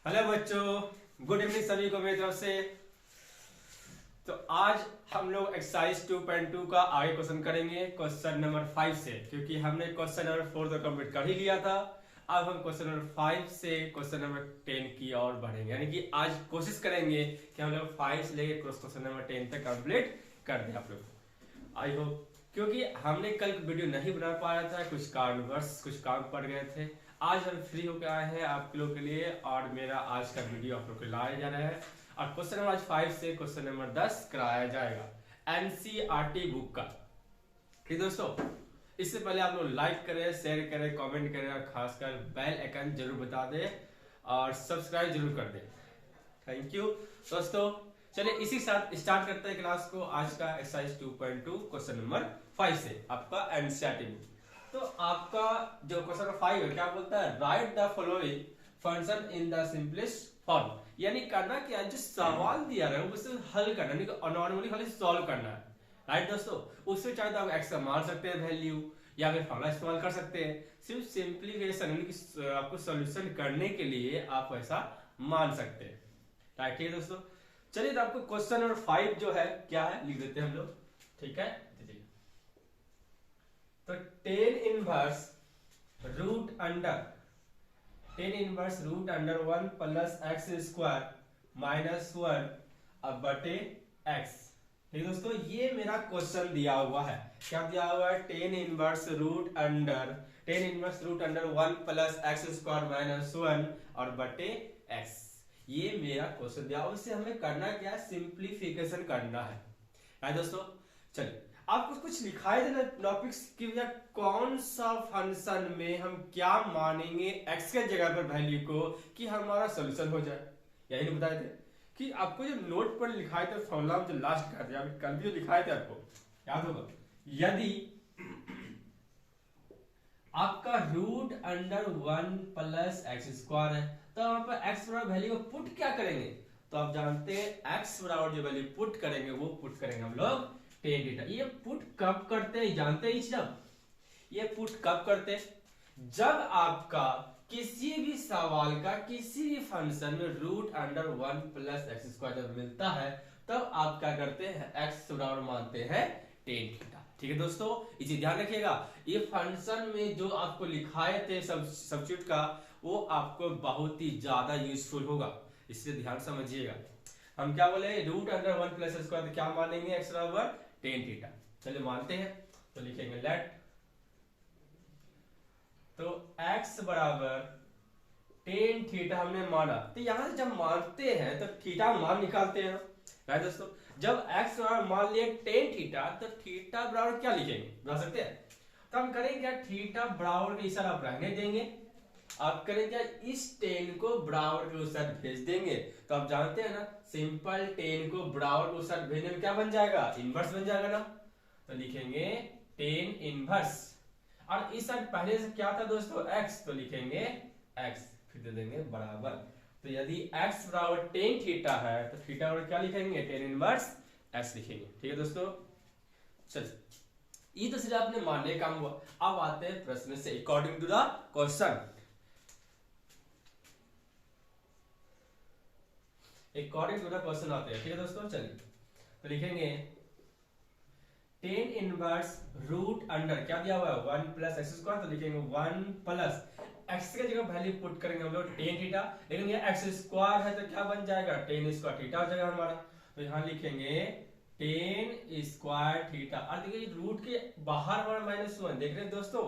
Hello बच्चों, good evening सभी को मेरी तरफ से। तो आज हम लोग एक्सरसाइज 2.2 का आगे क्वेश्चन करेंगे क्वेश्चन नंबर 5 से, क्योंकि हमने क्वेश्चन नंबर 4 तो कंप्लीट कर ही लिया था। अब हम क्वेश्चन नंबर 5 से क्वेश्चन नंबर 10 की ओर बढ़ेंगे, यानी कि आज कोशिश करेंगे कि हम लोग 5 से लेकर क्वेश्चन नंबर 10 तक कंप्लीट कर दें आप लोग। आई होप, क्योंकि हमने कल वीडियो नहीं बना पाया था, कुछ कारणवश कुछ काम पड़ गए थे। आज हम फ्री होकर आए हैं आप लोगों के लिए और मेरा आज का वीडियो आप लोग को लाया जा रहा है और क्वेश्चन नंबर 5 से क्वेश्चन नंबर 10 कराया जाएगा एनसीईआरटी बुक का। ठीक दोस्तों, इससे पहले आप लोग लाइक करें, शेयर करें, कमेंट करें और खासकर बेल आइकन जरूर बता दें और सब्सक्राइब जरूर कर दें। थैंक यू दोस्तों। चलिए इसी साथ स्टार्ट करते हैं क्लास को। आज का एक्सरसाइज 2.2 क्वेश्चन नंबर 5 से आपका एनसीईआरटी बुक। तो आपका जो क्वेश्चन नंबर 5 है, क्या बोलता है, right the following function in the simplest form. यानी करना क्या है, जो सवाल दिया है उसे हल करना, नहीं नॉर्मली खाली सॉल्व करना है। राइट दोस्तों, उससे चाहे तो आप एक्स का मान सकते हैं वैल्यू या फिर फॉर्मूला इस्तेमाल कर सकते हैं। सिर्फ सिंप्लीफिकेशन यानी कि आपको सॉल्यूशन करने के लिए आप ऐसा मान सकते हैं। राइट, ठीक है दोस्तों। चलिए तो आपको क्वेश्चन नंबर 5 जो है क्या है लिख देते हैं हम लोग। ठीक है, तो tan inverse root under 1 plus x square minus 1 अब बटे एक्स। ठीक है दोस्तों, ये मेरा क्वेश्चन दिया हुआ है। क्या दिया हुआ है, tan inverse root under 1 plus x square minus 1 और बटे एक्स। ये मेरा क्वेश्चन दिया, उससे हमें करना क्या है, सिंप्लीफिकेशन करना है दोस्तों। चलिए आपको कुछ लिखाई देना टॉपिक्स की, कौन सा फंक्शन में हम क्या मानेंगे एक्स के जगह पर वैल्यू को कि हमारा सॉल्यूशन हो जाए। यही नहीं बताए थे कि आपको जो नोट पर लिखाए थे फॉर्मूला जो लास्ट कर दिया, कल भी जो लिखाए थे आपको याद होगा। यदि आपका root under 1 plus x square है तो वहां पर एक्स बराबर वैल्यू को पुट क्या करेंगे, तो आप जानते हैं एक्स बराबर जो वैल्यू पुट करेंगे वो पुट करेंगे हम लोग टेन थीटा। ये पुट कब करते हैं जानते हैं, जब ये पुट कब करते हैं, जब आपका किसी भी सवाल का किसी भी फंक्शन में root under 1 plus x square जब मिलता है तब आप क्या करते हैं, एक्स बराबर मानते हैं टेन थीटा। ठीक है दोस्तों, इसे ध्यान रखिएगा। ये फंक्शन में जो आपको लिखाए थे सब्स्टिट्यूट का, वो आपको बहुत ही ज्यादा यूजफुल होगा, इसलिए ध्यान समझिएगा। हम क्या बोले, रूट अंडर 1 प्लस स्क्वायर, क्या मानेंगे, एक्स बराबर टेन थीटा। चलिए मानते हैं, तो लिखेंगे लेट, तो x बराबर टेन थीटा हमने माना। तो यहां से जब मानते हैं तो थीटा मान निकालते हैं राइट दोस्तों। जब x बराबर मान लिए टेन थीटा तो थीटा बराबर क्या लिखेंगे, बता सकते हैं। तो हम करेंगे क्या, थीटा बराबर के इशारा आप रहने देंगे, आप करें क्या, इस टेन को बराबर के उस साइड भेज देंगे। तो आप जानते हैं ना, सिंपल टेन को बराबर के उस साइड भेजने में क्या बन जाएगा, इनवर्स बन जाएगा ना। तो लिखेंगे टेन इनवर्स, और इस साइड पहले से क्या था दोस्तों, x, तो लिखेंगे x, फिर दे देंगे बराबर। तो यदि x बराबर टेन थीटा है तो थीटा बराबर क्या लिखेंगे, टेन इनवर्स x लिखेंगे। ठीक है दोस्तों, चलिए ये तो सिर्फ आपने मानने का काम हुआ। अब आते हैं प्रश्न से, according to the question, according to the question आते हैं। ठीक है दोस्तों, चलिए तो लिखेंगे टेन इनवर्स रूट अंडर, क्या दिया हुआ है, 1 प्लस एक्स स्क्वायर, तो लिखेंगे 1 प्लस एक्स की जगह वैल्यू पुट करेंगे हम लोग टेन थीटा, लेकिन ये एक्स स्क्वायर है तो क्या बन जाएगा, टेन स्क्वायर थीटा हो जाएगा हमारा। तो यहां लिखेंगे टेन स्क्वायर थीटा, और देखिए रूट के बाहर हमारा -1, देख रहे हैं दोस्तों,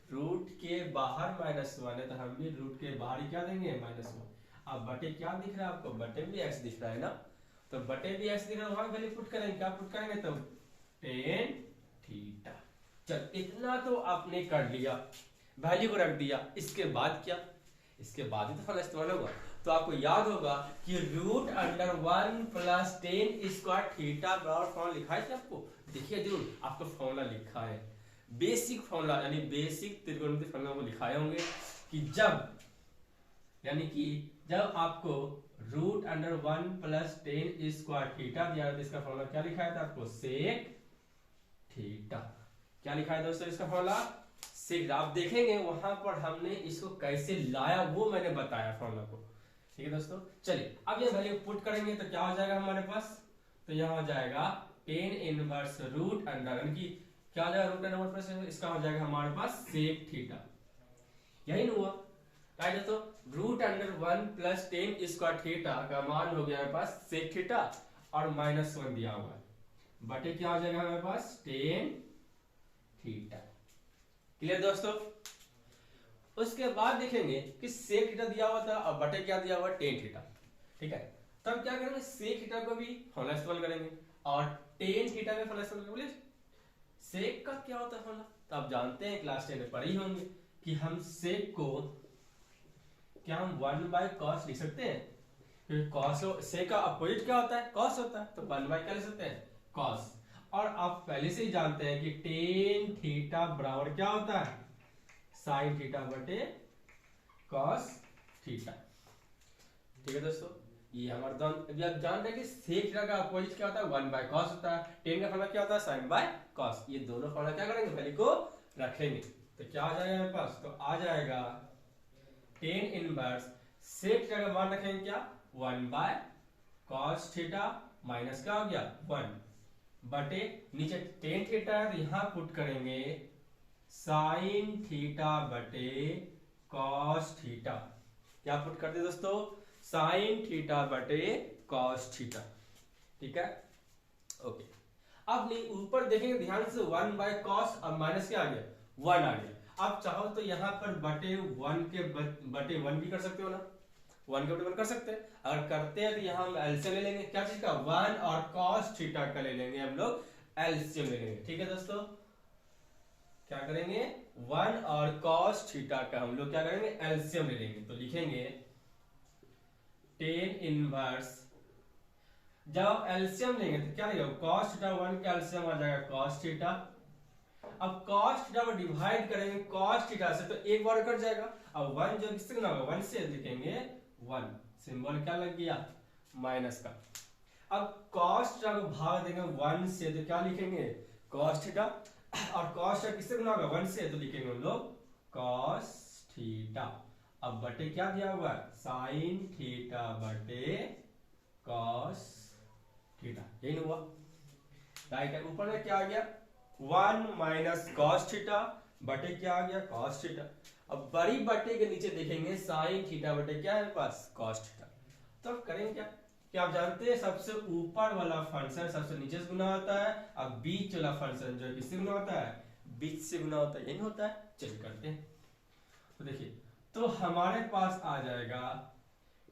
रूट के बाहर -1 है तो हम भी रूट के बाहर ही क्या देंगे, -1। अब बटे क्या दिख रहा है आपको, बटे भी एक्स दिख रहा है ना, तो बटे भी एक्स दिख रहा है, वहां वैल्यू पुट करेंगे, क्या पुट करेंगे, तो टेन थीटा। चल इतना तो आपने कर लिया, वैल्यू को रख दिया, इसके बाद क्या, इसके बाद ही तो फॉर्मूला इस्तेमाल होगा। तो आपको याद होगा कि root under 1 plus tan square theta बराबर फॉर्मूला लिखा है आपको, देखिए जरूर आपको फॉर्मूला लिखा है, बेसिक फॉर्मूला यानी बेसिक त्रिकोणमिति फॉर्मूला को लिखाए होंगे कि जब, यानी कि जब आपको root under 1 plus tan square theta दिया तो इसका फॉर्मूला क्या लिखा था आपको, सेक थीटा। क्या लिखा है दोस्तों इसका फॉर्मूला, सेक। आप देखेंगे वहां पर हमने इसको कैसे लाया वो मैंने बताया फॉर्मूला को, ठीक है दोस्तों, चलिए अब ये वैल्यू पुट करेंगे तो क्या हो जाएगा हमारे पास, तो यहाँ हो जाएगा टेन इनवर्स रूट अंडर, यानी कि क्या हो जाएगा रूट अंडर प्लस इसका हो जाएगा हमारे पास सेक थीटा, यही ना हुआ राइट दोस्तों। Root under 1 plus tan square theta का मान हो गया हमारे पास सेक थीटा और -1 दिया हुआ है, बटे क्या हो जाएगा हमारे पास टेन थीटा। क्लियर दोस्तों। उसके बाद देखेंगे कि सेक थीटा दिया हुआ था और बटे क्या दिया हुआ टेन थीटा, ठीक है। तब क्या करेंगे, सेक थीटा को भी फॉर्मूला इस्तेमाल करेंगे और टेन थीटा में फॉर्मूला इस्तेमाल करेंगे। सेक का क्या होता है फॉर्मूला, तो आप जानते हैं क्लास 10 में पढ़े ही होंगे कि हम सेक को क्या हम 1/cos लिख सकते हैं, क्योंकि cos सेक का अपोजिट क्या होता है, cos होता है, तो 1/ क्या लिख सकते हैं, cos। और आप पहले से ही जानते हैं कि टेन थीटा बराबर क्या होता है, साइन थीटा बटे cos थीटा। ठीक है दोस्तों, ये हमारे दोनों आप जान रहे हैं कि सेक थीटा का अपोजिट क्या होता है, 1/cos होता है, टेन का फॉर्मूला क्या होता है, sin/cos। ये दोनों फॉर्मूला क्या करेंगे, वैल्यू को रखेंगे, तो क्या आ जाएगा हमारे पास, तो आ जाएगा टेन इनवर्स सेक थीटा का मान रखेंगे क्या, 1/cos थीटा माइनस क्या हो गया 1 बटे नीचे टेन थीटा है तो यहां पुट करेंगे साइन थीटा बटे कॉस थीटा। क्या पुट करते दोस्तों, साइन थीटा बटे कॉस थीटा, ठीक है ओके। अब नहीं ऊपर देखेंगे ध्यान से 1/cos और माइनस क्या आ गया 1 आ गया। अब चाहो तो यहाँ पर बटे 1 के बटे 1 भी कर सकते हो ना, 1 के बटे 1 कर सकते हैं। अगर करते हैं तो यहाँ हम एलसीएम ले लेंगे, क्या चीज का 1 और cos थीटा का ले लेंगे हम लोग, एलसीएम ले लेंगे। ठीक है दोस्तों, क्या करेंगे 1 और cos थीटा का हम लोग क्या करेंगे एलसीएम ले लेंगे। तो लिखेंगे टेन इनवर्स, जब आप एलसीएम लेंगे तो क्या लगेगा cos थीटा 1 का एलसीएम आ जाएगा cos थीटा। अब cos थीटा को डिवाइड करेंगे cos थीटा से तो एक बार कट जाएगा। अब 1 जो किससे गुना होगा 1 से, लिखेंगे 1, सिंबल क्या लग गया माइनस का। अब cos थीटा को भाग देंगे 1 से तो क्या लिखेंगे cos थीटा, और cos थीटा किससे गुना होगा 1 से तो लिखेंगे हम लोग cos थीटा। अब बटे क्या दिया हुआ है sin थीटा बटे cos थीटा, यही हुआ राइट है। ऊपर में क्या आ गया 1 माइनस cos थीटा बटे क्या आ गया cos थीटा। अब बड़ी बटे के नीचे देखेंगे sin थीटा बटे क्या है पास cos थीटा। तो अब करेंगे क्या आप जानते हैं सबसे ऊपर वाला फंक्शन सबसे नीचे से गुना होता है, अब बीच वाला फंक्शन जो है किससे गुना होता है बीच से गुना होता है, यही होता है। चलिए करते हैं, तो देखिए तो हमारे पास आ जाएगा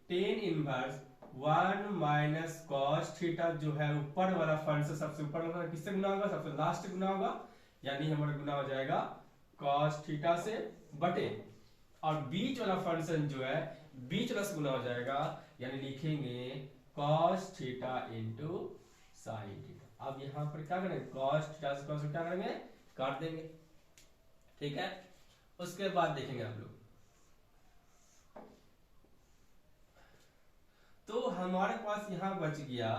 tan inverse 1 minus cos theta जो है ऊपर वाला फंक्शन सबसे ऊपर वाला किससे गुना होगा सबसे लास्ट गुना होगा, यानी हमारा गुना हो जाएगा cos थीटा से बटे, और बीच वाला फंक्शन जो है बीच वाला से गुना हो जाएगा, यानी लिखेंगे cos theta into sine theta. अब यहाँ पर क्या करेंगे cos थीटा से cos क्या करेंगे काट देंगे, ठीक है। उसके बाद देखेंगे आप लोग, तो हमारे पास यहाँ बच गया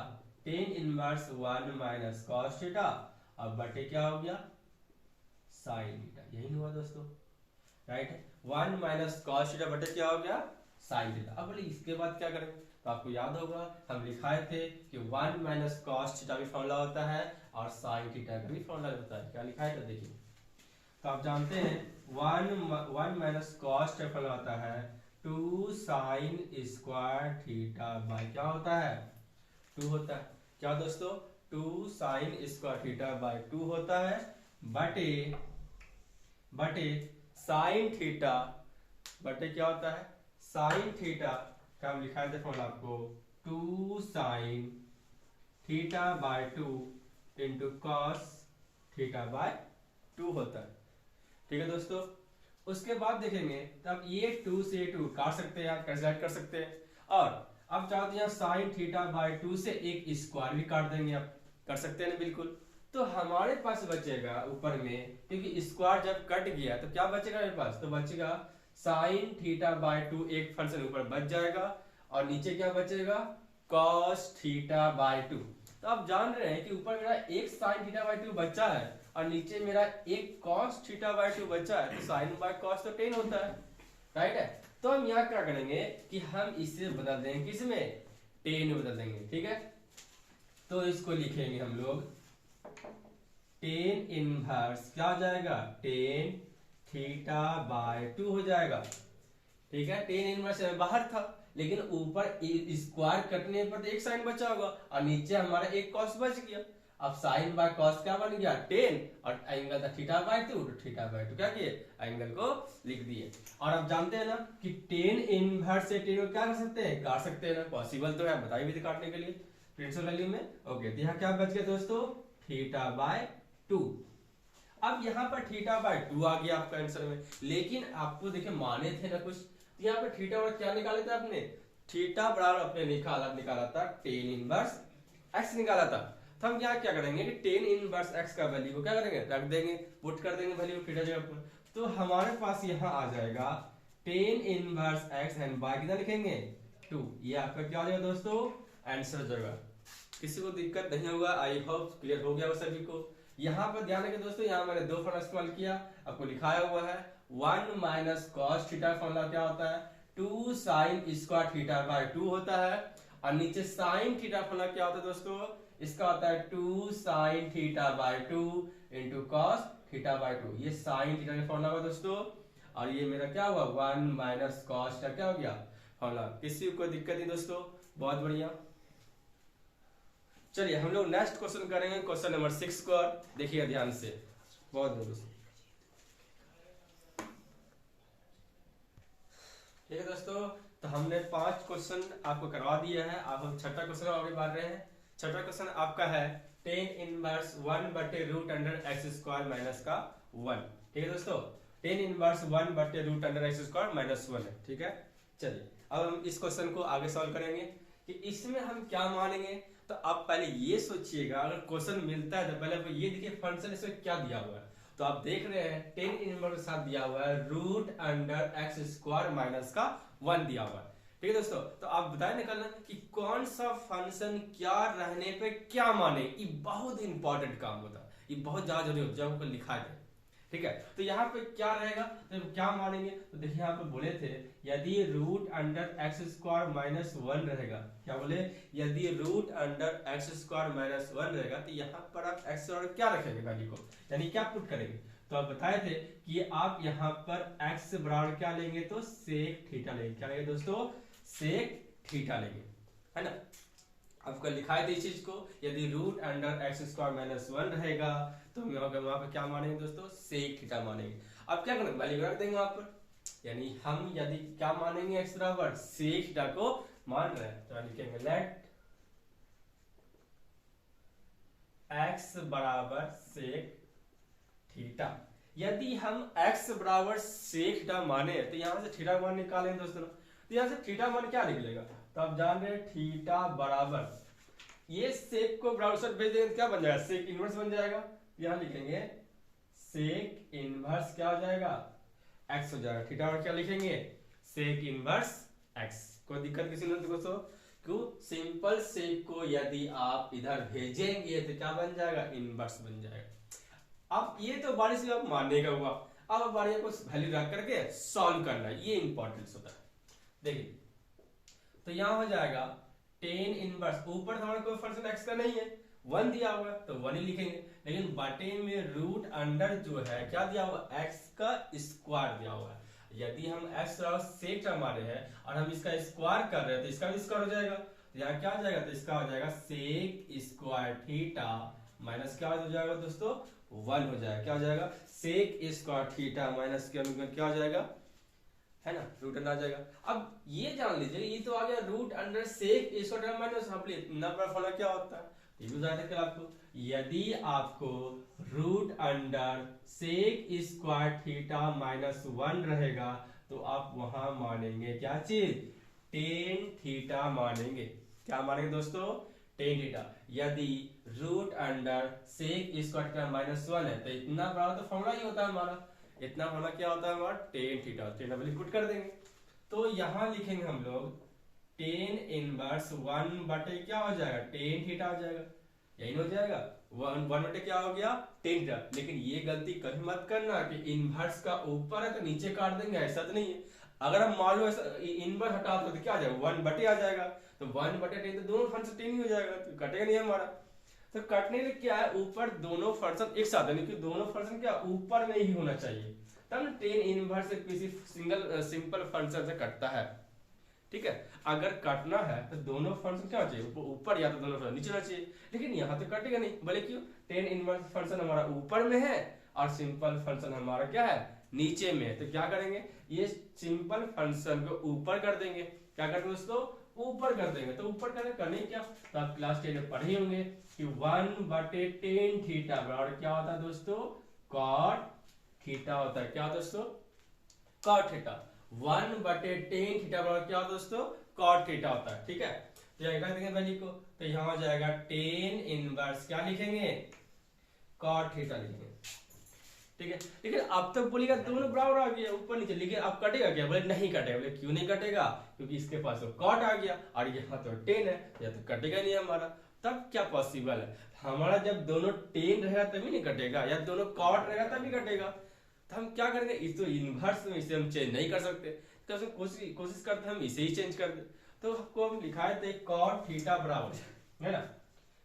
tan inverse 1 minus cos theta, अब बटे क्या हो गया साइन थीटा, यही हुआ दोस्तों राइट है। 1 माइनस cos थीटा बटे क्या हो गया साइन थीटा। अब बोले इसके बाद क्या करें, तो आपको याद होगा हम लिखाए थे कि 1 माइनस cos थीटा भी फॉर्मूला होता है और साइन थीटा का भी फॉर्मूला होता है। क्या लिखा है तो देखिए, तो आप जानते हैं 1 माइनस cos थीटा फॉर्मूला होता है 2 साइन स्क्वायर थीटा बाय क्या होता है 2 होता है। क्या दोस्तों 2 साइन स्क्वायर थीटा बाय 2 होता है बटे बटे साइन थीटा बटे क्या होता है साइन थीटा का हम लिखा थे फॉर्मूला आपको 2 sine theta by 2 into cos theta by 2 होता है। ठीक है दोस्तों, उसके बाद देखेंगे तब ये 2 से 2 काट सकते हैं आप, कैंसिल कर सकते हैं, और अब चाहते हैं साइन थीटा बाय 2 से एक स्क्वायर भी काट देंगे आप, कर सकते हैं बिल्कुल। तो हमारे पास बचेगा ऊपर में, क्योंकि स्क्वायर जब कट गया तो क्या बचेगा मेरे पास, तो बचेगा साइन थीटा बाय 2 एक फंक्शन ऊपर बच जाएगा, और नीचे क्या बचेगा cos थीटा बाय 2। तो आप जान रहे हैं कि ऊपर मेरा एक साइन थीटा बाय 2 बचा है और नीचे मेरा एक cos थीटा बाय 2 बचा है, तो साइन बाय cos तो 10 होता है राइट है। तो हम यहाँ क्या करेंगे कि हम इसे बदल देंगे, किसमें, टेन में बदल देंगे, ठीक है। तो इसको लिखेंगे हम लोग टेन इनवर्स क्या हो जाएगा, टेन थीटा बाय 2 हो जाएगा, ठीक है। टेन इनवर्स बाहर था, लेकिन ऊपर स्क्वायर कटने पर तो एक साइन बचा होगा और नीचे हमारा एक कॉस बच गया। अब साइन बाय कॉस क्या बन गया, 10, और एंगल था थीटा बाय 2, तो थीटा बाय 2 क्या किए, एंगल को लिख दिए। और अब जानते हैं ना कि टेन इनवर्स से टेन को क्या कर सकते हैं, काट सकते हैं ना, पॉसिबल तो है, बताइए भी काटने के लिए प्रिंसिपल वैल्यू में। ओके, तो यहाँ क्या बच गया दोस्तों, थीटा बाय 2। अब यहाँ पर थीटा बाय 2 आ गया आपका आंसर में, लेकिन आपको देखिए माने थे ना कुछ, तो यहाँ पे थीटा और क्या निकाले थे आपने, थीटा बराबर अपने निकाला था टेन इनवर्स एक्स निकाला था। तो हम यहाँ क्या करेंगे कि टेन इनवर्स एक्स का वैल्यू को क्या करेंगे, रख देंगे, पुट कर देंगे वैल्यू थीटा जगह पर। तो हमारे पास यहाँ आ जाएगा tan inverse x and by कितना लिखेंगे 2। ये आपका क्या हो जाएगा दोस्तों, आंसर हो जाएगा। किसी को दिक्कत नहीं होगा, आई होप क्लियर हो गया वो सभी को। यहाँ पर ध्यान रखें दोस्तों, यहाँ मैंने दो फॉर्मूला इस्तेमाल किया, आपको लिखाया हुआ है 1 माइनस कॉस थीटा फॉर्मूला क्या होता है, 2 साइन स्क्वायर थीटा बाय 2 होता है, और नीचे साइन थीटा फॉर्मूला क्या होता है दोस्तों, इसका होता है 2 sine theta by 2 into cos theta by 2। ये साइन थीटा का फॉर्मूला हुआ दोस्तों, और ये मेरा क्या हुआ 1 माइनस कॉस थीटा क्या हो गया फॉर्मूला। किसी को दिक्कत नहीं दोस्तों, बहुत बढ़िया। चलिए हम लोग नेक्स्ट क्वेश्चन करेंगे, क्वेश्चन नंबर 6 को, देखिए ध्यान से, बहुत दोस्तों, ठीक है दोस्तों। तो हमने 5 क्वेश्चन आपको करवा दिया है, अब हम छठा क्वेश्चन आगे बढ़ रहे हैं। छठा क्वेश्चन आपका है टेन इनवर्स 1 बटे root under x square minus का 1, ठीक है दोस्तों। टेन इनवर्स 1 बटे root under x square minus 1 है, ठीक है। चलिए अब हम इस क्वेश्चन को आगे सॉल्व करेंगे कि इसमें हम क्या मानेंगे। तो आप पहले ये सोचिएगा, अगर क्वेश्चन मिलता है तो पहले आपको ये देखिए फंक्शन इसमें क्या दिया हुआ है। तो आप देख रहे हैं टेन इनवर्स के साथ दिया हुआ है root under x square minus का 1 दिया हुआ है, ठीक है दोस्तों। तो आप बताएं निकलना कि कौन सा फंक्शन क्या रहने पे क्या माने, ये बहुत इंपॉर्टेंट काम होता है, ये बहुत ज्यादा जरूरी होता है जब आपको लिखा जाए, ठीक है। तो यहाँ पे क्या रहेगा, तो क्या मानेंगे, तो देखिए यहाँ पे बोले थे यदि root under x square minus 1 रहेगा, क्या बोले, यदि root under x square minus 1 रहेगा, तो यहाँ पर आप एक्स और क्या रखेंगे वैल्यू को, यानी क्या पुट करेंगे। तो आप बताए थे कि आप यहाँ पर x बराबर क्या लेंगे, तो सेक थीटा लेंगे, क्या लेंगे दोस्तों, सेक थीटा लेंगे, है ना। आपको लिखाए थे इस चीज को, यदि root under x square minus 1 रहेगा तो हम वहां पर क्या मानेंगे दोस्तों, सेक थीटा मानेंगे। अब क्या करेंगे, वैल्यू रख देंगे वहां पर, यानी हम यदि क्या मानेंगे, एक्स बराबर सेक थीटा को मान रहे हैं, तो लिखेंगे लेट एक्स बराबर सेक थीटा। यदि हम x बराबर सेक थीटा माने तो यहां से थीटा मान निकालेंगे दोस्तों, तो यहां से थीटा मान क्या निकलेगा, तो आप जान रहे हैं थीटा बराबर ये सेक को बराबर से भेज देंगे, क्या बन जाएगा, सेक इनवर्स बन जाएगा। यहां लिखेंगे सेक इनवर्स क्या हो जाएगा, x हो जाएगा, थीटा और क्या लिखेंगे, सेक इनवर्स x। कोई दिक्कत किसी ने दोस्तों, क्यों, सिंपल सेक को यदि आप इधर भेजेंगे तो क्या बन जाएगा, इनवर्स बन जाएगा। अब ये तो बारी से आप मानने का हुआ, अब बारी को वैल्यू रख करके सॉल्व करना है, ये इंपॉर्टेंस होता है। देखिए तो यहां हो जाएगा टेन इनवर्स, ऊपर हमारा कोई फंक्शन एक्स का नहीं है, 1 दिया हुआ है तो 1 ही लिखेंगे, लेकिन बटे में रूट अंडर जो है क्या दिया हुआ, एक्स का स्क्वायर दिया हुआ है। यदि हम एक्स सेक माने हैं और हम इसका स्क्वायर कर रहे हैं तो इसका भी स्क्वायर हो जाएगा, तो यहाँ क्या हो जाएगा, तो इसका हो जाएगा सेक स्क्वायर थीटा माइनस क्या हो जाएगा दोस्तों, 1 हो जाएगा, क्या हो जाएगा, सेक स्क्वायर थीटा माइनस क्या हो जाएगा, है ना, रूट अंडर आ जाएगा। अब ये जान लीजिए ये तो आ गया root under sec square minus, इतना बड़ा फॉर्मूला क्या होता है, ये भी बता दें आपको। यदि आपको root under sec square theta minus 1 रहेगा तो आप वहां मानेंगे क्या चीज, टेन थीटा मानेंगे, क्या मानेंगे दोस्तों, टेन थीटा। यदि root under sec square theta minus 1 है तो इतना बड़ा तो फॉर्मूला ही होता है हमारा, इतना हमारा क्या होता है हमारा tan theta, ten value put कर देंगे। तो यहां लिखेंगे हम लोग टेन इनवर्स 1 बटे क्या हो जाएगा, टेन थीटा हो जाएगा, यही हो जाएगा 1 बटे क्या हो गया, टेन थीटा। लेकिन ये गलती कभी मत करना कि इनवर्स का ऊपर है तो नीचे काट देंगे, ऐसा तो नहीं है। अगर हम मान लो इनवर्स हटा दो तो क्या आ जाएगा 1/, आ जाएगा। तो 1/10 तो दोनों फंक्शन 10 ही हो जाएगा, तो कटेगा नहीं हमारा। तो कटने के लिए क्या है, ऊपर दोनों फंक्शन एक साथ, यानी कि दोनों फंक्शन क्या ऊपर में ही होना चाहिए, तब ना टेन इनवर्स किसी सिंपल फंक्शन से कटता है। ठीक है, अगर काटना है तो दोनों फंक्शन क्या चाहिए, ऊपर या तो दोनों फंक्शन नीचे होना चाहिए, लेकिन यहाँ तो कटेगा नहीं। बोले क्यों, टेन इनवर्स फंक्शन हमारा ऊपर में है और सिंपल फंक्शन हमारा क्या है, नीचे में है। तो क्या करेंगे, ये सिंपल फंक्शन को ऊपर कर देंगे। क्या करते हैं दोस्तों, ऊपर कर देंगे। तो ऊपर करने क्या, तो आप क्लास 10 में पढ़े होंगे कि 1/10 थीटा बराबर क्या होता है दोस्तों, कॉट थीटा होता है। क्या दोस्तों, कॉट थीटा। 1/10 थीटा बराबर क्या होता है दोस्तों, कॉट थीटा होता है। ठीक है, तो यहाँ कर देंगे वैल्यू को, तो यहाँ हो जाएगा 10 इनवर्स क्या लिखेंगे, कॉट थीटा लिखेंगे। ठीक है, लेकिन अब तक बोलेगा दोनों बराबर आ गया ऊपर नीचे, लेकिन अब कटेगा क्या, बोले नहीं कटेगा। बोले क्यों नहीं कटेगा, क्योंकि इसके पास तो कॉट आ गया और यहाँ तो 10 है, या तो कटेगा नहीं हमारा। तब क्या पॉसिबल है हमारा, जब दोनों 10 रहेगा तभी नहीं कटेगा, या दोनों कॉट रहेगा तभी कटेगा। तो हम क्या करेंगे, इस तो इनवर्स में इसे हम चेंज नहीं कर सकते, तो हम कोशिश करते हैं हम इसे ही चेंज कर दे। तो आपको हम लिखाए थे कॉट थीटा बराबर, है ना,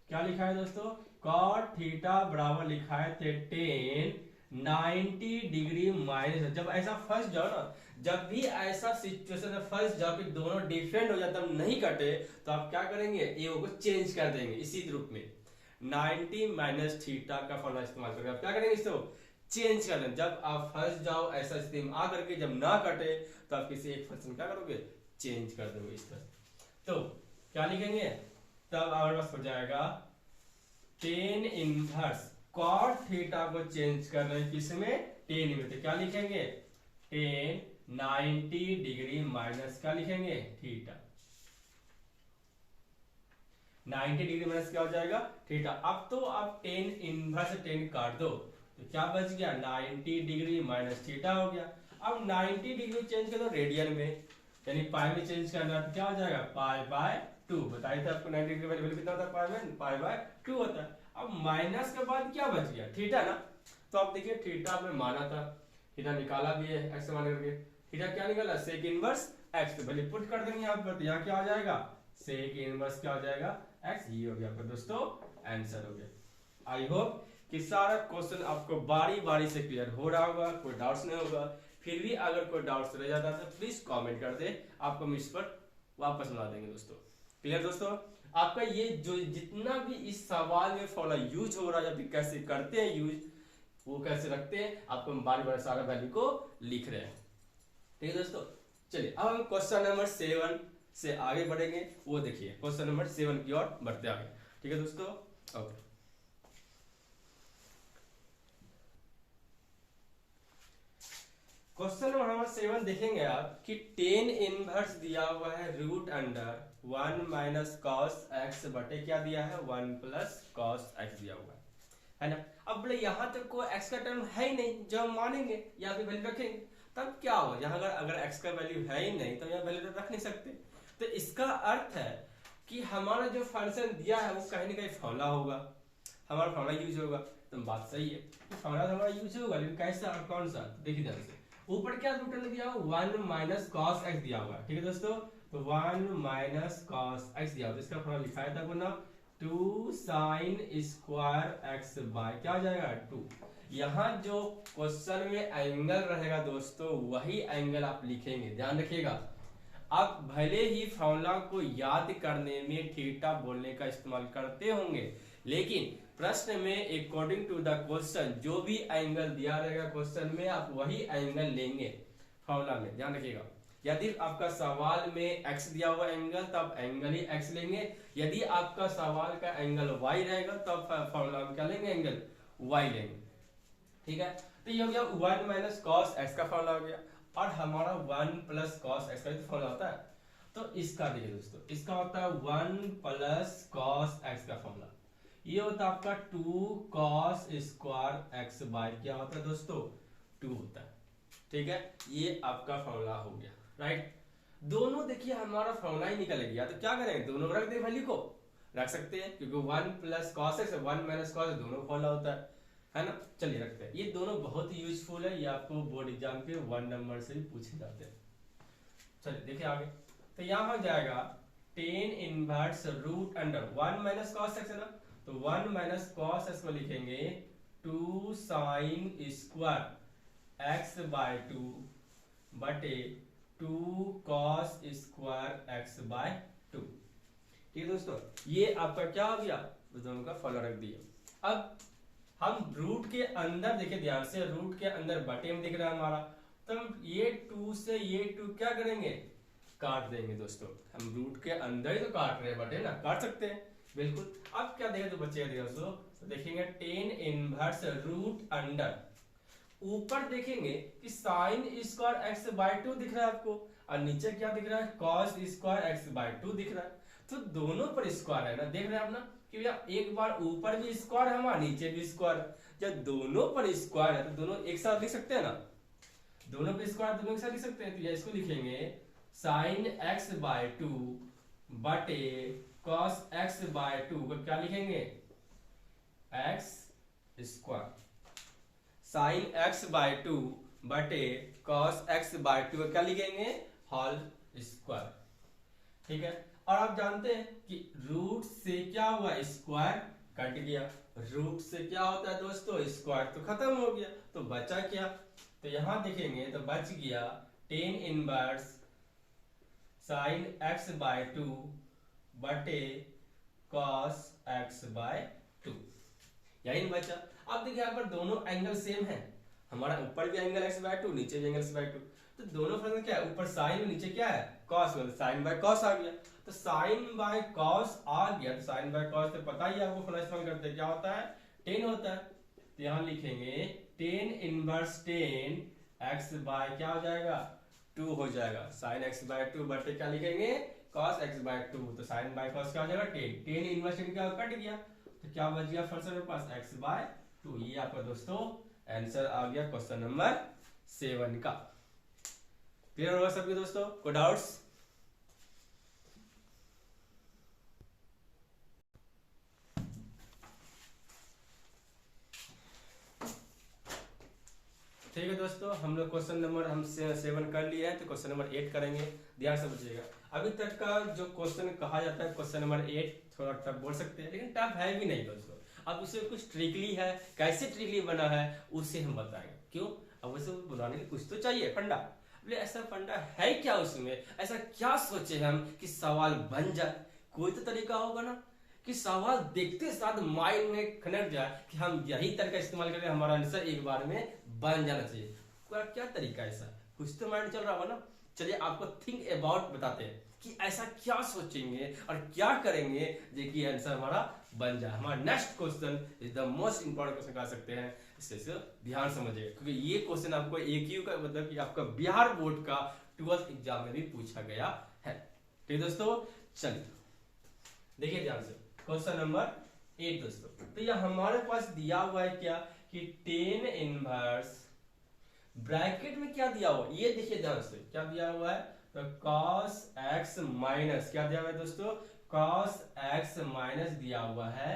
क्या लिखा है दोस्तों, कॉट थीटा बराबर लिखाए थे 10 90 डिग्री माइनस। जब ऐसा फंस जाओ ना, जब भी ऐसा सिचुएशन में फंस जाओ कि दोनों डिफरेंट हो जाए तब नहीं कटे, तो आप क्या करेंगे, ए को चेंज कर देंगे इसी रूप में। 90 माइनस थीटा का फॉर्मूला इस्तेमाल करके आप क्या करेंगे, इसको चेंज कर देंगे। जब आप फंस जाओ ऐसा स्थिति में आकर के, जब ना कटे तो आप किसी एक फंक्शन क्या करोगे, चेंज कर दोगे इस तरह। तो क्या लिखेंगे, तब हमारे पास हो जाएगा 10 इनवर्स कॉट थीटा को चेंज कर रहे हैं किसमें, 10 में। तो क्या लिखेंगे, 10 90 डिग्री माइनस क्या लिखेंगे, थीटा। 90 डिग्री माइनस क्या हो जाएगा, थीटा। अब तो आप 10 इनवर्स 10 काट दो, तो क्या बच गया, 90 डिग्री माइनस थीटा हो गया। अब 90 डिग्री चेंज कर दो रेडियन में, यानी पाई में चेंज करना, तो क्या हो जाएगा, पाई/2। बताया था आपको 90 डिग्री वैल्यू कितना होता है, पाई में पाई/2 होता है। अब माइनस के बाद क्या बच गया, थीटा ना। तो आप देखिए थीटा आपने माना था, थीटा निकाला भी है एक्स मान करके, थीटा क्या निकाला, सेक इनवर्स एक्स। तो वैल्यू पुट कर देंगे यहाँ पर, तो यहाँ क्या हो जाएगा, सेक इनवर्स क्या हो जाएगा, एक्स। ये हो गया आपका दोस्तों आंसर हो गया। आई होप कि सारा क्वेश्चन आपको बारी बारी से क्लियर हो रहा होगा, कोई डाउट्स नहीं होगा। फिर भी अगर कोई डाउट्स रह जाता है तो प्लीज कमेंट कर दे, आपको हम इस पर वापस बना देंगे दोस्तों। क्लियर दोस्तों, आपका ये जो जितना भी इस सवाल में फॉर्मूला यूज हो रहा है या फिर कैसे करते हैं यूज, वो कैसे रखते हैं, आपको हम बार बार सारा वैल्यू को लिख रहे हैं। ठीक है दोस्तों, चलिए अब हम क्वेश्चन नंबर 7 से आगे बढ़ेंगे। वो देखिए क्वेश्चन नंबर 7 की ओर बढ़ते आगे। ठीक है दोस्तों, ओके। क्वेश्चन नंबर 7 देखेंगे आप कि 10 इनवर्स दिया हुआ है root under 1 minus cos x बटे क्या दिया है, 1 प्लस कॉस एक्स दिया हुआ है ना। अब बोले यहाँ तक कोई एक्स का टर्म है ही नहीं, जो हम मानेंगे या फिर वैल्यू रखेंगे, तब क्या होगा, यहाँ अगर एक्स का वैल्यू है ही नहीं तो यहाँ वैल्यू रख नहीं सकते। तो इसका अर्थ है कि हमारा जो फंक्शन दिया है वो कहीं ना कहीं फॉर्मूला होगा, हमारा फॉर्मूला यूज होगा। तो बात सही है, फॉर्मूला हमारा यूज होगा, लेकिन कैसा और कौन सा, देखिए ध्यान से। ऊपर क्या रूट अंडर दिया हुआ, 1 माइनस कॉस एक्स दिया हुआ है। ठीक है दोस्तों, तो 1 माइनस कॉस एक्स दिया हुआ, इसका फॉर्मूला लिखा था ना 2 साइन स्क्वायर एक्स बाय क्या हो जाएगा, 2। यहाँ जो क्वेश्चन में एंगल रहेगा दोस्तों वही एंगल आप लिखेंगे, ध्यान रखिएगा। आप भले ही फॉर्मूला को याद करने में थीटा बोलने का इस्तेमाल करते होंगे, लेकिन प्रश्न में अकॉर्डिंग टू द क्वेश्चन जो भी एंगल दिया रहेगा क्वेश्चन में आप वही एंगल लेंगे फॉर्मूला में, ध्यान रखिएगा। यदि आपका सवाल में x दिया हुआ एंगल तब एंगल ही x लेंगे, यदि आपका सवाल का एंगल y रहेगा तब फॉर्मूला में क्या लेंगे, एंगल y लेंगे। ठीक है, तो ये हो गया 1 माइनस कॉस एक्स का फॉर्मूला हो गया, और हमारा 1 प्लस कॉस एक्स का फॉर्मूला होता है। तो इसका देखिए दोस्तों, इसका होता है 1 प्लस कॉस एक्स का फॉर्मूला, ये होता है आपका 2 कॉस स्क्वायर एक्स बाय क्या होता है दोस्तों, 2 होता है। ठीक है, ये आपका फॉर्मूला हो गया, राइट। दोनों देखिए हमारा फॉर्मूला ही निकल गया, तो क्या करेंगे, दोनों रख दे वैल्यू को, रख सकते हैं क्योंकि 1 plus cos x 1 minus cos दोनों फॉर्मूला होता है ना। चलिए रखते हैं, ये दोनों बहुत ही यूजफुल है, ये आपको बोर्ड एग्जाम के 1 नंबर से भी पूछे जाते हैं। चलिए देखिए आगे, तो यहाँ हो जाएगा tan inverse root under 1 minus cos x है ना, तो 1 माइनस कॉस एक्स को लिखेंगे 2 साइन स्क्वायर एक्स बाय 2 बटे 2 कॉस स्क्वायर एक्स बाय 2। ठीक है दोस्तों, ये आपका क्या हो गया, दोनों का फॉलो रख दिया। अब हम रूट के अंदर देखिए ध्यान से, रूट के अंदर बटे में दिख रहा है हमारा, तो हम ये 2 से ये 2 क्या करेंगे, काट देंगे दोस्तों। हम रूट के अंदर ही तो काट रहे हैं बटे ना, काट सकते हैं बिल्कुल। अब क्या देगा तो बचेगा दोस्तों, तो देखेंगे टेन इनवर्स रूट अंडर, ऊपर देखेंगे कि साइन स्क्वायर एक्स बाय 2 दिख रहा है आपको, और नीचे क्या दिख रहा है, कॉस स्क्वायर एक्स बाय 2 दिख रहा है। तो दोनों पर स्क्वायर है ना, देख रहे हैं आप ना कि भैया एक बार ऊपर भी स्क्वायर है हमारा, नीचे भी स्क्वायर है। जब दोनों पर स्क्वायर है तो दोनों एक साथ लिख सकते हैं ना, दोनों पर स्क्वायर दोनों एक साथ लिख सकते हैं। तो इसको लिखेंगे साइन एक्स बाय 2 बटे कॉस एक्स बाय 2 को क्या लिखेंगे, x square. Sine x by 2 बटे कॉस एक्स बाय 2 को क्या लिखेंगे, होल स्क्वायर। ठीक है, और आप जानते हैं कि रूट से क्या हुआ, स्क्वायर कट गया, रूट से क्या होता है दोस्तों, स्क्वायर तो खत्म हो गया, तो बचा क्या, तो यहां देखेंगे तो बच गया tan inverse sine x by 2 बटे कॉस एक्स बाय 2, यही बचा। अब देखिए यहाँ पर दोनों एंगल सेम है, हमारा ऊपर भी एंगल एक्स बाय 2, नीचे भी एंगल एक्स बाय 2, तो दोनों फंक्शन क्या है, ऊपर साइन और नीचे क्या है, कॉस, मतलब साइन बाय कॉस आ गया। तो साइन बाय कॉस आ गया, तो साइन बाय कॉस तो पता ही है आपको, फॉर्मूला इस्तेमाल करते हैं, क्या होता है, टेन होता है। तो यहाँ लिखेंगे tan inverse tan x by क्या हो जाएगा, 2 हो जाएगा, साइन एक्स बाय 2 बटे क्या लिखेंगे, कॉस एक्स बाय 2, तो साइन बाय कॉस क्या हो जाएगा, टेन, टेन इनवर्स टेन क्या कट गया, तो क्या बच गया फंक्शन मेरे पास, एक्स बाय 2। ये आपका दोस्तों आंसर आ गया क्वेश्चन नंबर 7 का। क्लियर होगा सबके दोस्तों, कोई डाउट्स? ठीक है दोस्तों, हम लोग क्वेश्चन नंबर हम 7 कर लिए हैं, तो क्वेश्चन नंबर 8 करेंगे, ध्यान से बचिएगा। अभी तक का जो क्वेश्चन कहा जाता है क्वेश्चन नंबर 8 थोड़ा टफ बोल सकते हैं, लेकिन टफ है भी नहीं दोस्तों। अब उसे कुछ ट्रिकली है, कैसे ट्रिकली बना है उसे हम बताएंगे, क्यों, अब उसे बनाने के कुछ तो चाहिए फंडा, बोले ऐसा फंडा है क्या उसमें, ऐसा क्या सोचे हम कि सवाल बन जाए, कोई तो तरीका होगा ना कि सवाल देखते साथ माइंड में कनेक्ट जाए कि हम यही तरीका इस्तेमाल करें, हमारा आंसर एक बार में बन जाना चाहिए। क्या तरीका ऐसा, कुछ तो माइंड चल रहा होगा ना। चलिए आपको थिंक अबाउट बताते हैं कि ऐसा क्या सोचेंगे और क्या करेंगे कि आंसर हमारा बन जाए। हमारा next question is the most important question कह सकते हैं, इससे ध्यान समझिएगा, क्योंकि ये क्वेश्चन आपको AQ का मतलब कि आपका बिहार बोर्ड का 12th एग्जाम में भी पूछा गया है। ठीक दोस्तों, चलिए देखिए ध्यान से क्वेश्चन नंबर 8 दोस्तों। तो यह हमारे पास दिया हुआ है क्या कि टेन इनवर्स ब्रैकेट में क्या दिया हुआ, ये देखिए ध्यान से क्या दिया हुआ है, तो cos x माइनस क्या दिया हुआ है दोस्तों, cos x माइनस दिया हुआ है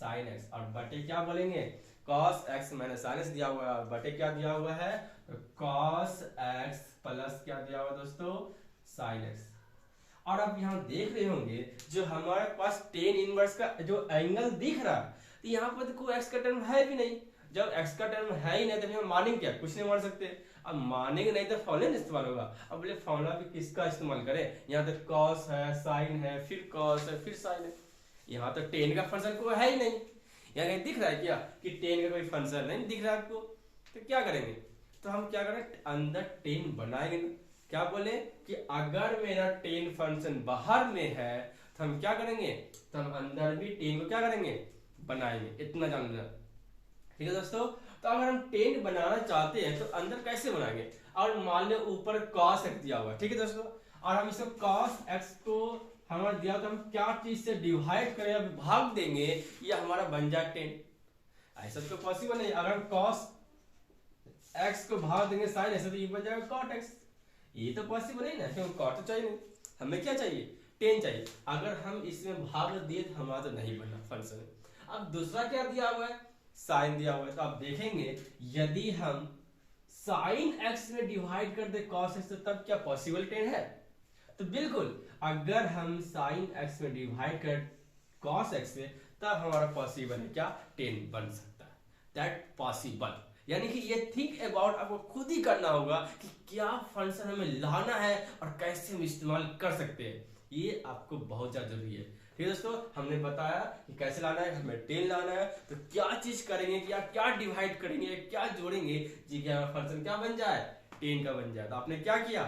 sin x, और बटे क्या बोलेंगे, cos x minus sin x दिया हुआ है, और बटे क्या दिया हुआ है, तो cos x प्लस क्या दिया हुआ है दोस्तों, sin x। और आप यहाँ देख रहे होंगे जो हमारे पास टेन इनवर्स का जो एंगल दिख रहा है, तो यहाँ पर तो कोई x का टर्म है भी नहीं। जब x का टर्म है ही नहीं तो हम मानेंगे क्या, कुछ नहीं मान सकते। अब मानेंगे नहीं तो फॉर्मूला इस्तेमाल होगा। अब बोले फॉर्मूला भी किसका इस्तेमाल करें, यहाँ तो cos है, sin है, फिर cos है, फिर sin है। यहाँ तो टेन का फंक्शन कोई है ही नहीं, यहाँ कहीं दिख रहा है क्या कि टेन का कोई फंक्शन नहीं दिख रहा है आपको, तो क्या करेंगे, तो हम क्या करें, अंदर टेन बनाएंगे। क्या बोले कि अगर मेरा टेन फंक्शन बाहर में है तो हम क्या करेंगे, तो हम अंदर भी टेन को क्या करेंगे, बनाएंगे, इतना जान लेना। ठीक है दोस्तों, तो अगर हम टेन बनाना चाहते हैं तो अंदर कैसे बनाएंगे, और मान लो ऊपर cos x दिया हुआ है, ठीक है दोस्तों, और हम इसको cos x को हमारा दिया तो हम क्या चीज से डिवाइड करें, भाग देंगे, ये हमारा बन जाए 10। ऐसा तो पॉसिबल नहीं, अगर cos x को भाग देंगे sin ऐसे तो ये बन जाएगा cot x, ये तो पॉसिबल नहीं ना, क्योंकि cot तो चाहिए नहीं, हमें क्या चाहिए, 10 चाहिए। अगर हम इसमें भाग दिए तो हमारा तो नहीं बनना फंक्शन। अब दूसरा क्या दिया हुआ है, साइन दिया हुआ है, तो आप देखेंगे यदि हम साइन x में डिवाइड कर दे cos x तो तब क्या पॉसिबल 10 है, तो बिल्कुल अगर हम साइन एक्स में डिवाइड कर कॉस एक्स से, तब हमारा पॉसिबल है क्या, 10 बन सकता है, दैट पॉसिबल। यानी कि ये थिंक अबाउट आपको खुद ही करना होगा कि क्या फंक्शन हमें लाना है और कैसे हम इस्तेमाल कर सकते हैं, ये आपको बहुत ज्यादा जरूरी है। ठीक है दोस्तों, हमने बताया कि कैसे लाना है, हमें 10 लाना है, तो क्या चीज करेंगे, क्या डिवाइड करेंगे, क्या जोड़ेंगे जी कि हमारा फंक्शन क्या बन जाए, 10 का बन जाए। तो आपने क्या किया,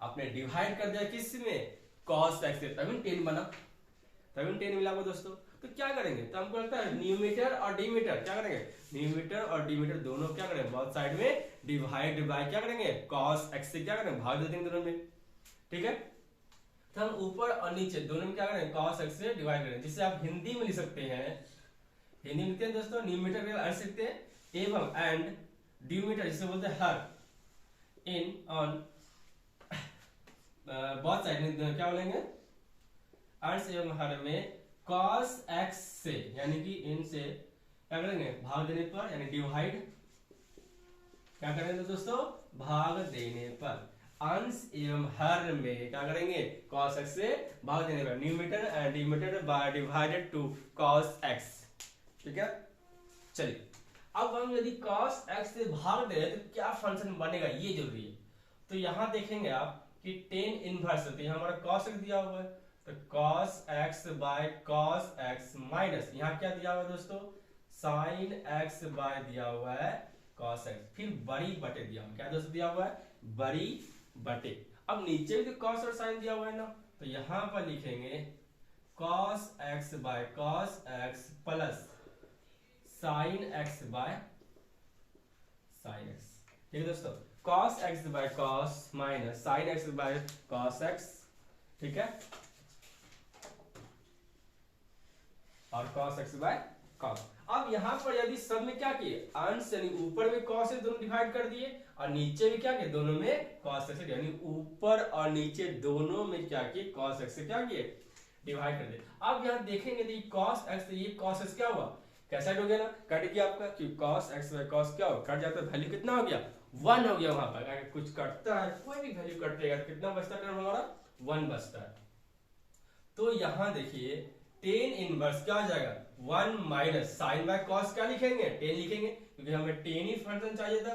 आपने डिवाइड कर दिया किस में, cos x से, तभी 10 बना, तभी 10 मिला हुआ दोस्तों। तो क्या करेंगे, तो हमको लगता है न्यूमीटर और डिमीटर क्या करेंगे, न्यूमीटर और डिमीटर दोनों क्या करेंगे, बहुत साइड में डिवाइड बाय क्या करेंगे, cos x से क्या करेंगे, भाग दे देंगे दोनों में। ठीक है, तो हम ऊपर और नीचे दोनों में क्या करेंगे, cos x से डिवाइड करेंगे, जिसे आप हिंदी में लिख सकते हैं, हिंदी में लिखते हैं दोस्तों, न्यूमीटर को ऐसे लिखते हैं एवं एंड, डिमीटर जिसे बोलते हैं हर, इन ऑन, बहुत साइड में क्या बोलेंगे, अंश एवं हर में cos x से, यानी कि इन से क्या करेंगे, भाग देने पर, यानी डिवाइड, क्या करेंगे दोस्तों, भाग देने पर, अंश एवं हर में क्या करेंगे, cos x से भाग देने पर, numerator and denominator by divided to cos x। ठीक है, चलिए अब हम यदि cos x से भाग दे तो क्या फंक्शन बनेगा, ये जरूरी है। तो यहां देखेंगे आप कि 10 इनवर्स होती है, हमारा cos x दिया हुआ है, तो cos x by cos x minus, यहाँ क्या दिया हुआ है दोस्तों, sin x बाय दिया हुआ है cos x, फिर बड़ी बटे दिया हुआ, क्या दोस्तों दिया हुआ है, बड़ी बटे। अब नीचे भी तो cos और sin दिया हुआ है ना, तो यहाँ पर लिखेंगे cos x by cos x plus sin x by sin x। ठीक है दोस्तों, cos x by cos minus sin x by cos x, ठीक है, और cos x बाय cos। अब यहाँ पर यदि सब में क्या किए, अंश यानी ऊपर में cos से दोनों डिवाइड कर दिए, और नीचे भी क्या किए, दोनों में cos x से, यानी ऊपर और नीचे दोनों में क्या किए, cos x से क्या किए, डिवाइड कर दिए। अब यहाँ देखेंगे तो cos x से ये cos x क्या हुआ, कैसा हो गया ना, कट गया आपका, कि cos x बाय cos क्या हो, कट जाता है, वैल्यू कितना हो गया, 1 हो गया। वहां पर अगर कुछ कटता है, कोई भी वैल्यू कटेगा, कितना बचता है हमारा, 1 बचता है। तो यहां देखिए 10 इनवर्स क्या हो जाएगा, 1 माइनस साइन बाय कॉस क्या लिखेंगे, 10 लिखेंगे, क्योंकि हमें 10 ही फंक्शन चाहिए था,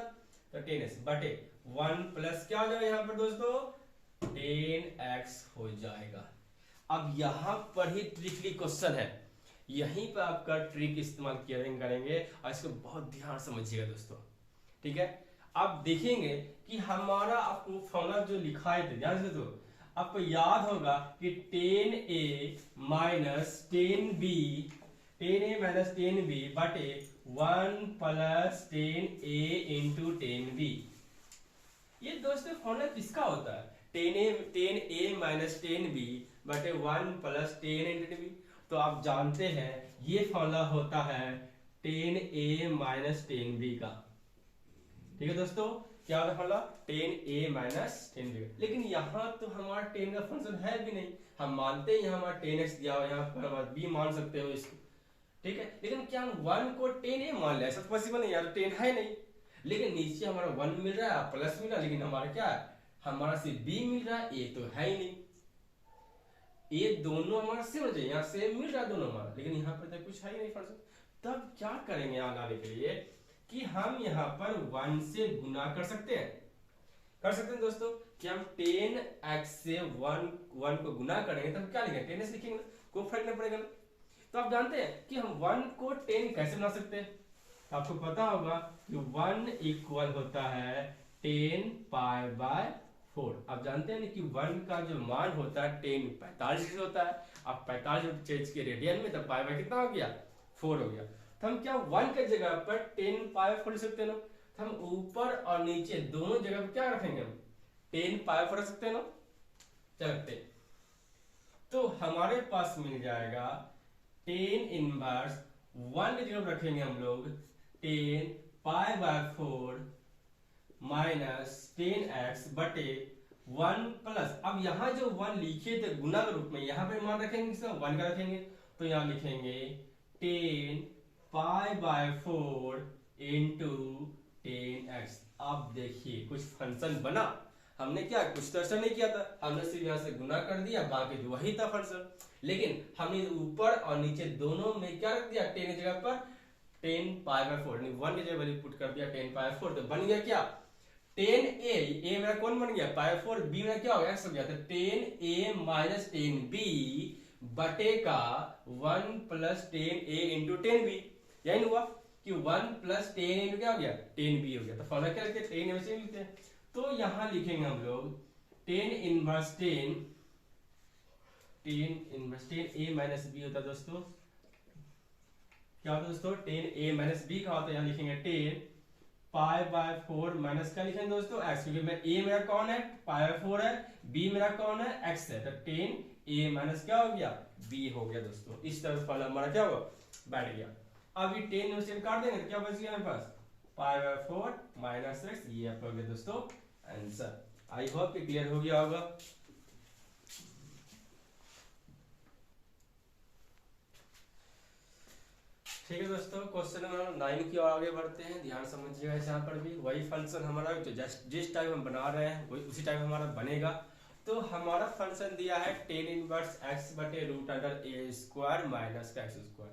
तो 10x बटे 1 प्लस क्या हो जाएगा यहाँ पर दोस्तों, 10x हो जाएगा। अब यहाँ पर ही ट्रिकली क्वेश्चन है, यहीं पर आपका ट्रिक इस्तेमाल करेंगे, और इसको बहुत ध्यान समझिएगा दोस्तों। ठीक है, आप देखेंगे कि हमारा आपको फॉर्मूला जो लिखा है ध्यान से, तो आपको याद होगा कि 10a minus 10b, 10a minus 10b बटे 1 प्लस 10a इंटू 10b। ये दोस्तों फॉर्मूला किसका होता है, 10a माइनस 10b बटे 1 प्लस 10 इंटू 10b। तो आप जानते हैं ये फॉर्मूला होता है 10a माइनस 10b का। ठीक है दोस्तों, क्या होगा फॉर्मूला, 10a माइनस 10b। लेकिन यहाँ तो हमारा 10 का फंक्शन है भी नहीं, हम मानते हैं यहाँ हमारा 10x दिया हुआ, यहाँ पर हम b मान सकते हो इसको। ठीक है, लेकिन क्या हम 1 को 10a मान ले, ऐसा तो पॉसिबल नहीं, यार 10 है नहीं। लेकिन नीचे हमारा 1 मिल रहा है, प्लस मिल रहा है, लेकिन हमारा क्या है, हमारा सिर्फ b मिल रहा है, a तो है ही नहीं। ये दोनों हमारा सेम हो जाए, यहाँ सेम मिल रहा है दोनों हमारा, लेकिन यहाँ पर तो कुछ है ही नहीं फंक्शन। तब क्या करेंगे यहाँ लाने के लिए, कि हम यहाँ पर 1 से गुना कर सकते हैं दोस्तों, कि हम 10x से 1 को गुना करेंगे, तब क्या लिखेंगे, 10x लिखेंगे, कोई फर्क नहीं पड़ेगा ना। तो आप जानते हैं कि हम 1 को 10 कैसे बना सकते हैं, तो आपको पता होगा कि 1 इक्वल होता है 10 पाई बाय 4। आप जानते हैं कि 1 का जो मान होता है 10 45 होता है, आप 45 चेंज के रेडियन में, तब पाई बाय कितना हो गया, 4 हो गया। तो हम क्या 1 के जगह पर 10 पाई 4 लिख सकते हैं ना, तो हम ऊपर और नीचे दोनों जगह पर क्या रखेंगे, हम 10 पाई 4 रख सकते हैं ना, चलते। तो हमारे पास मिल जाएगा 10 इनवर्स 1 की जगह रखेंगे हम लोग 10 पाई बाय 4 माइनस 10x बटे 1 प्लस, अब यहाँ जो 1 लिखे थे गुना के रूप में, यहाँ पे मान रखेंगे किसका, 1 का रखेंगे, तो यहाँ लिखेंगे 10 पाई बाय 4 इंटू 10x। अब देखिए कुछ फंक्शन बना, हमने क्या कुछ तो ऐसा नहीं किया था, हमने सिर्फ यहाँ से गुना कर दिया, बाकी तो वही था फंक्शन। लेकिन हमने ऊपर और नीचे दोनों में क्या रख दिया, 10 की जगह पर 10 π/4 यानी 1 की जगह वैल्यू पुट कर दिया 10 π/4, तो बन गया क्या 10a, ए मेरा कौन बन गया π/4, b मेरा क्या हो गया x हो गया, तो 10a - 10b बटे का 1 + 10a × 10b, यही हुआ कि 1 + 10 × क्या हो गया 10b हो गया। तो फॉर्मूला क्या लिखते हैं 10 वैसे ही लिखते हैं, तो यहां लिखेंगे हम लोग 10 इनवर्स 10 a - b होता है दोस्तों, क्या होता है दोस्तों 10a - b का होता है, यहाँ लिखेंगे 10 π/4 माइनस क्या लिखेंगे दोस्तों x, क्योंकि मैं a मेरा कौन है π/4 है, b मेरा कौन है x है, तो 10a - क्या हो गया b हो गया दोस्तों। इस तरह से फॉर्मूला हमारा क्या हुआ बैठ गया। अब ये 10 में से काट देंगे तो क्या बच गया मेरे पास π/4 - x, ये आपका हो गया दोस्तों आंसर। आई होप कि क्लियर हो गया होगा। ठीक है दोस्तों, क्वेश्चन नंबर 9 की ओर आगे बढ़ते हैं, ध्यान समझिएगा। यहाँ पर भी वही फंक्शन हमारा जो जिस टाइम हम बना रहे हैं वही उसी टाइम हमारा बनेगा। तो हमारा फंक्शन दिया है 10 इनवर्स x बटे √a² माइनस का x²।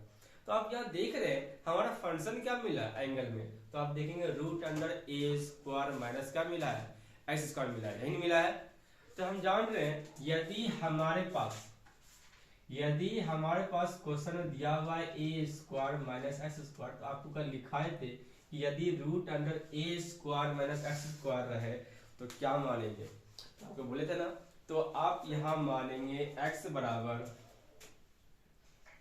तो आप यहाँ देख रहे हैं हमारा फंक्शन क्या मिला एंगल में, तो आप देखेंगे √a² माइनस क्या मिला है x² मिला है, यही मिला है। तो हम जान रहे हैं यदि हमारे पास क्वेश्चन में दिया हुआ है a² माइनस x², तो आपको कल लिखाए थे कि यदि √a² माइनस x² रहे तो क्या मानेंगे, तो आपको बोले थे ना, तो आप यहाँ मानेंगे x बराबर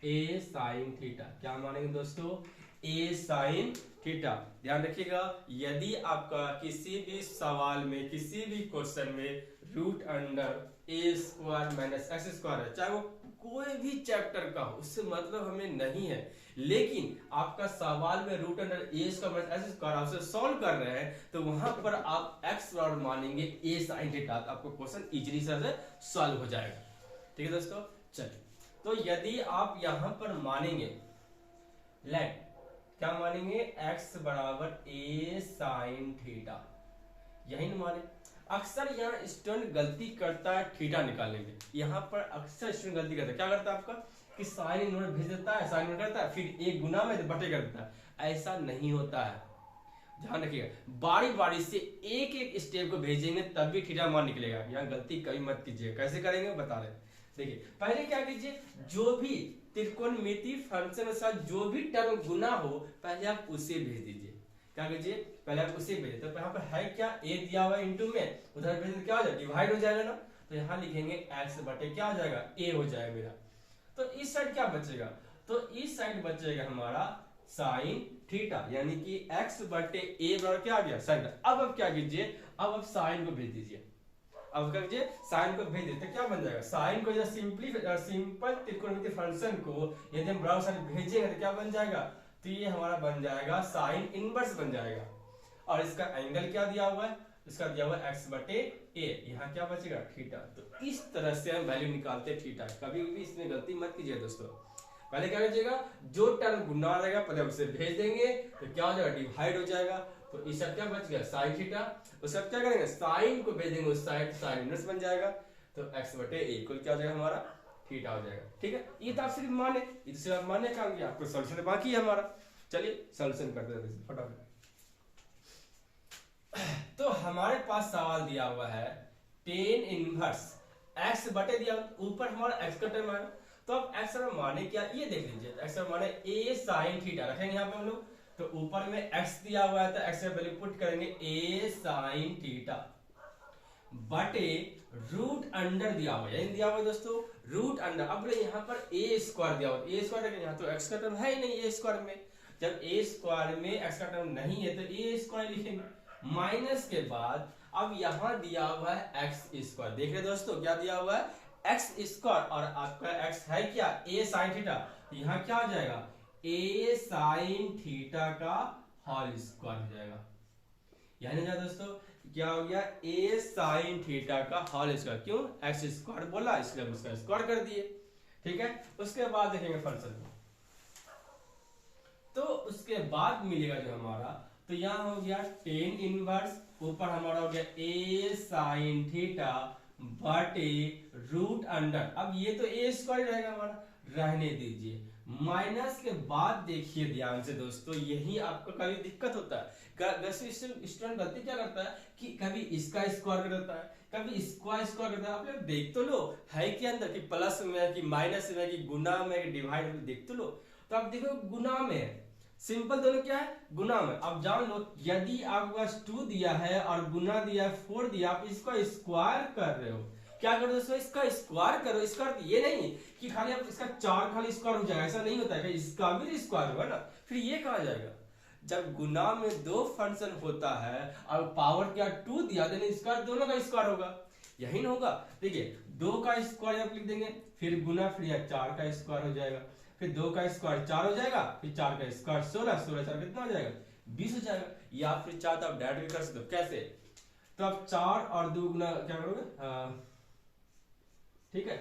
a sin थीटा। क्या मानेंगे दोस्तों a sin थीटा। ध्यान रखिएगा यदि आपका किसी भी सवाल में किसी भी क्वेश्चन में √a² माइनस x² है, चाहे वो कोई भी चैप्टर का हो, उससे मतलब हमें नहीं है, लेकिन आपका सवाल में √a² माइनस x² आपसे सॉल्व कर रहे हैं, तो वहां पर आप x बराबर मानेंगे a sin थीटा, आपको क्वेश्चन इजीली से सॉल्व हो जाएगा। ठीक है दोस्तों, चलिए तो यदि आप यहां पर मानेंगे लेट क्या मानेंगे x बराबर a sin थीटा, यही ना माने। अक्सर यहाँ स्टूडेंट गलती करता है थीटा निकालने में, यहाँ पर अक्सर स्टूडेंट गलती करता है, क्या करता है आपका कि साइन इन्वर्स भेज देता है, साइन इन्वर्स करता है, फिर एक गुना में बटे कर देता है। ऐसा नहीं होता है, ध्यान रखिएगा, बारी बारी से एक एक स्टेप को भेजेंगे तब भी थीटा मान निकलेगा। यहाँ गलती कभी मत कीजिए, कैसे करेंगे बता रहे। देखिए पहले क्या कीजिए, जो भी त्रिकोणमिति फंक्शन के साथ जो भी टर्म गुना हो पहले आप उसे भेज दीजिए। क्या कीजिए पहले आप उसे भेजिए, तो यहाँ पर है क्या a दिया हुआ इनटू में, उधर भेज क्या हो जाएगा डिवाइड हो जाएगा ना, तो यहाँ लिखेंगे x बटे क्या हो जाएगा a हो जाएगा मेरा। तो इस साइड क्या बचेगा, तो इस साइड बचेगा हमारा साइन थीटा, यानी कि x बटे a बराबर क्या आ गया साइन। अब क्या कीजिए, अब आप साइन को भेज दीजिए, अब क्या कीजिए साइन को भेज देते क्या बन जाएगा, साइन को सिंपल त्रिकोणमितीय फंक्शन को यदि हम बराबर साइन भेजेंगे तो क्या बन जाएगा, तो ये हमारा बन जाएगा साइन इनवर्स बन जाएगा। और इसका एंगल क्या दिया हुआ है, इसका दिया हुआ है x बटे a, यहाँ क्या बचेगा थीटा। तो इस तरह से हम वैल्यू निकालते हैं थीटा। कभी भी इसमें गलती मत कीजिए दोस्तों, पहले क्या कीजिएगा जो टर्म गुना रहेगा पहले उसे भेज देंगे तो क्या हो जाएगा डिवाइड हो जाएगा, तो इस सब क्या बच गया साइन थीटा। उसका क्या करेंगे साइन को भेज देंगे उस साइड, साइन इनवर्स बन जाएगा, तो x बटे a इक्वल क्या हो जाएगा हमारा थीटा हो जाएगा। ठीक है, ये तो आप सिर्फ माने, इससे आप मानने का काम किया, आपको सॉल्यूशन बाकी है हमारा। चलिए सॉल्यूशन करते हैं फटाफट। तो हमारे पास सवाल दिया हुआ है 10 इनवर्स x बटे दिया, ऊपर हमारा x का टर्म है, तो अब x का माने क्या ये देख लीजिए, x का माने a sin थीटा रखेंगे यहाँ पे हम लोग, तो ऊपर में x दिया हुआ है तो x का वैल्यू पुट करेंगे a sin थीटा बटे रूट अंडर दिया हुआ है, दिया हुआ है दोस्तों रूट अंडर। अब यहाँ पर a² दिया हुआ है, a² यहाँ तो x का टर्म है ही नहीं a² में, जब a² में x का टर्म नहीं है तो a² लिखेंगे, माइनस के बाद अब यहाँ दिया हुआ है x², देख रहे दोस्तों क्या दिया हुआ है x² और आपका x है क्या a sin थीटा, तो यहाँ क्या हो जाएगा a sin थीटा का होल स्क्वायर हो जाएगा। यानी ना दोस्तों क्या हो गया a sin थीटा का होल स्क्वायर, क्यों x² बोला इसलिए हम इसका स्क्वायर कर दिए। ठीक है, उसके बाद देखेंगे फंक्शन को, तो उसके बाद मिलेगा जो हमारा तो यहाँ हो गया टेन इनवर्स, ऊपर हमारा हो गया ए साइन थीटा बटे रूट अंडर, अब ये तो ए स्क्वायर रहेगा हमारा, रहने दीजिए। माइनस के बाद देखिए ध्यान से दोस्तों, यही आपको कभी दिक्कत होता है, स्टूडेंट गलती क्या करता है कि कभी इसका स्क्वायर कर देता है, कभी इसका स्क्वायर करता है। आप लोग देख तो लो है कि अंदर कि प्लस में है कि माइनस में है कि गुना में है कि डिवाइड में, देख तो लो। तो आप देखो गुना में है, सिंपल दोनों क्या है, गुना में। अब जान लो यदि आपके पास 2 दिया है और गुना दिया है 4 दिया, आप इसका स्क्वायर कर रहे हो, क्या करो दोस्तों, इसका स्क्वायर करो। इसका अर्थ ये नहीं कि खाली आप इसका 4 खाली स्क्वायर हो जाएगा, ऐसा नहीं होता है, इसका भी स्क्वायर होगा ना, फिर ये कहा जाएगा। जब गुना में दो फंक्शन होता है और पावर क्या 2 दिया, देने इसका दोनों का स्क्वायर होगा, यही ना होगा। देखिए 2 का स्क्वायर आप लिख देंगे, फिर गुना, फिर यह 4 का स्क्वायर हो जाएगा, फिर 2 का स्क्वायर 4 हो जाएगा, फिर 4 का स्क्वायर 16, 16 4 कितना हो जाएगा 20 हो जाएगा। या फिर 4 तो आप डायरेक्ट कर सकते हो, कैसे, तो आप 4 और 2 गुना क्या करोगे, ठीक है,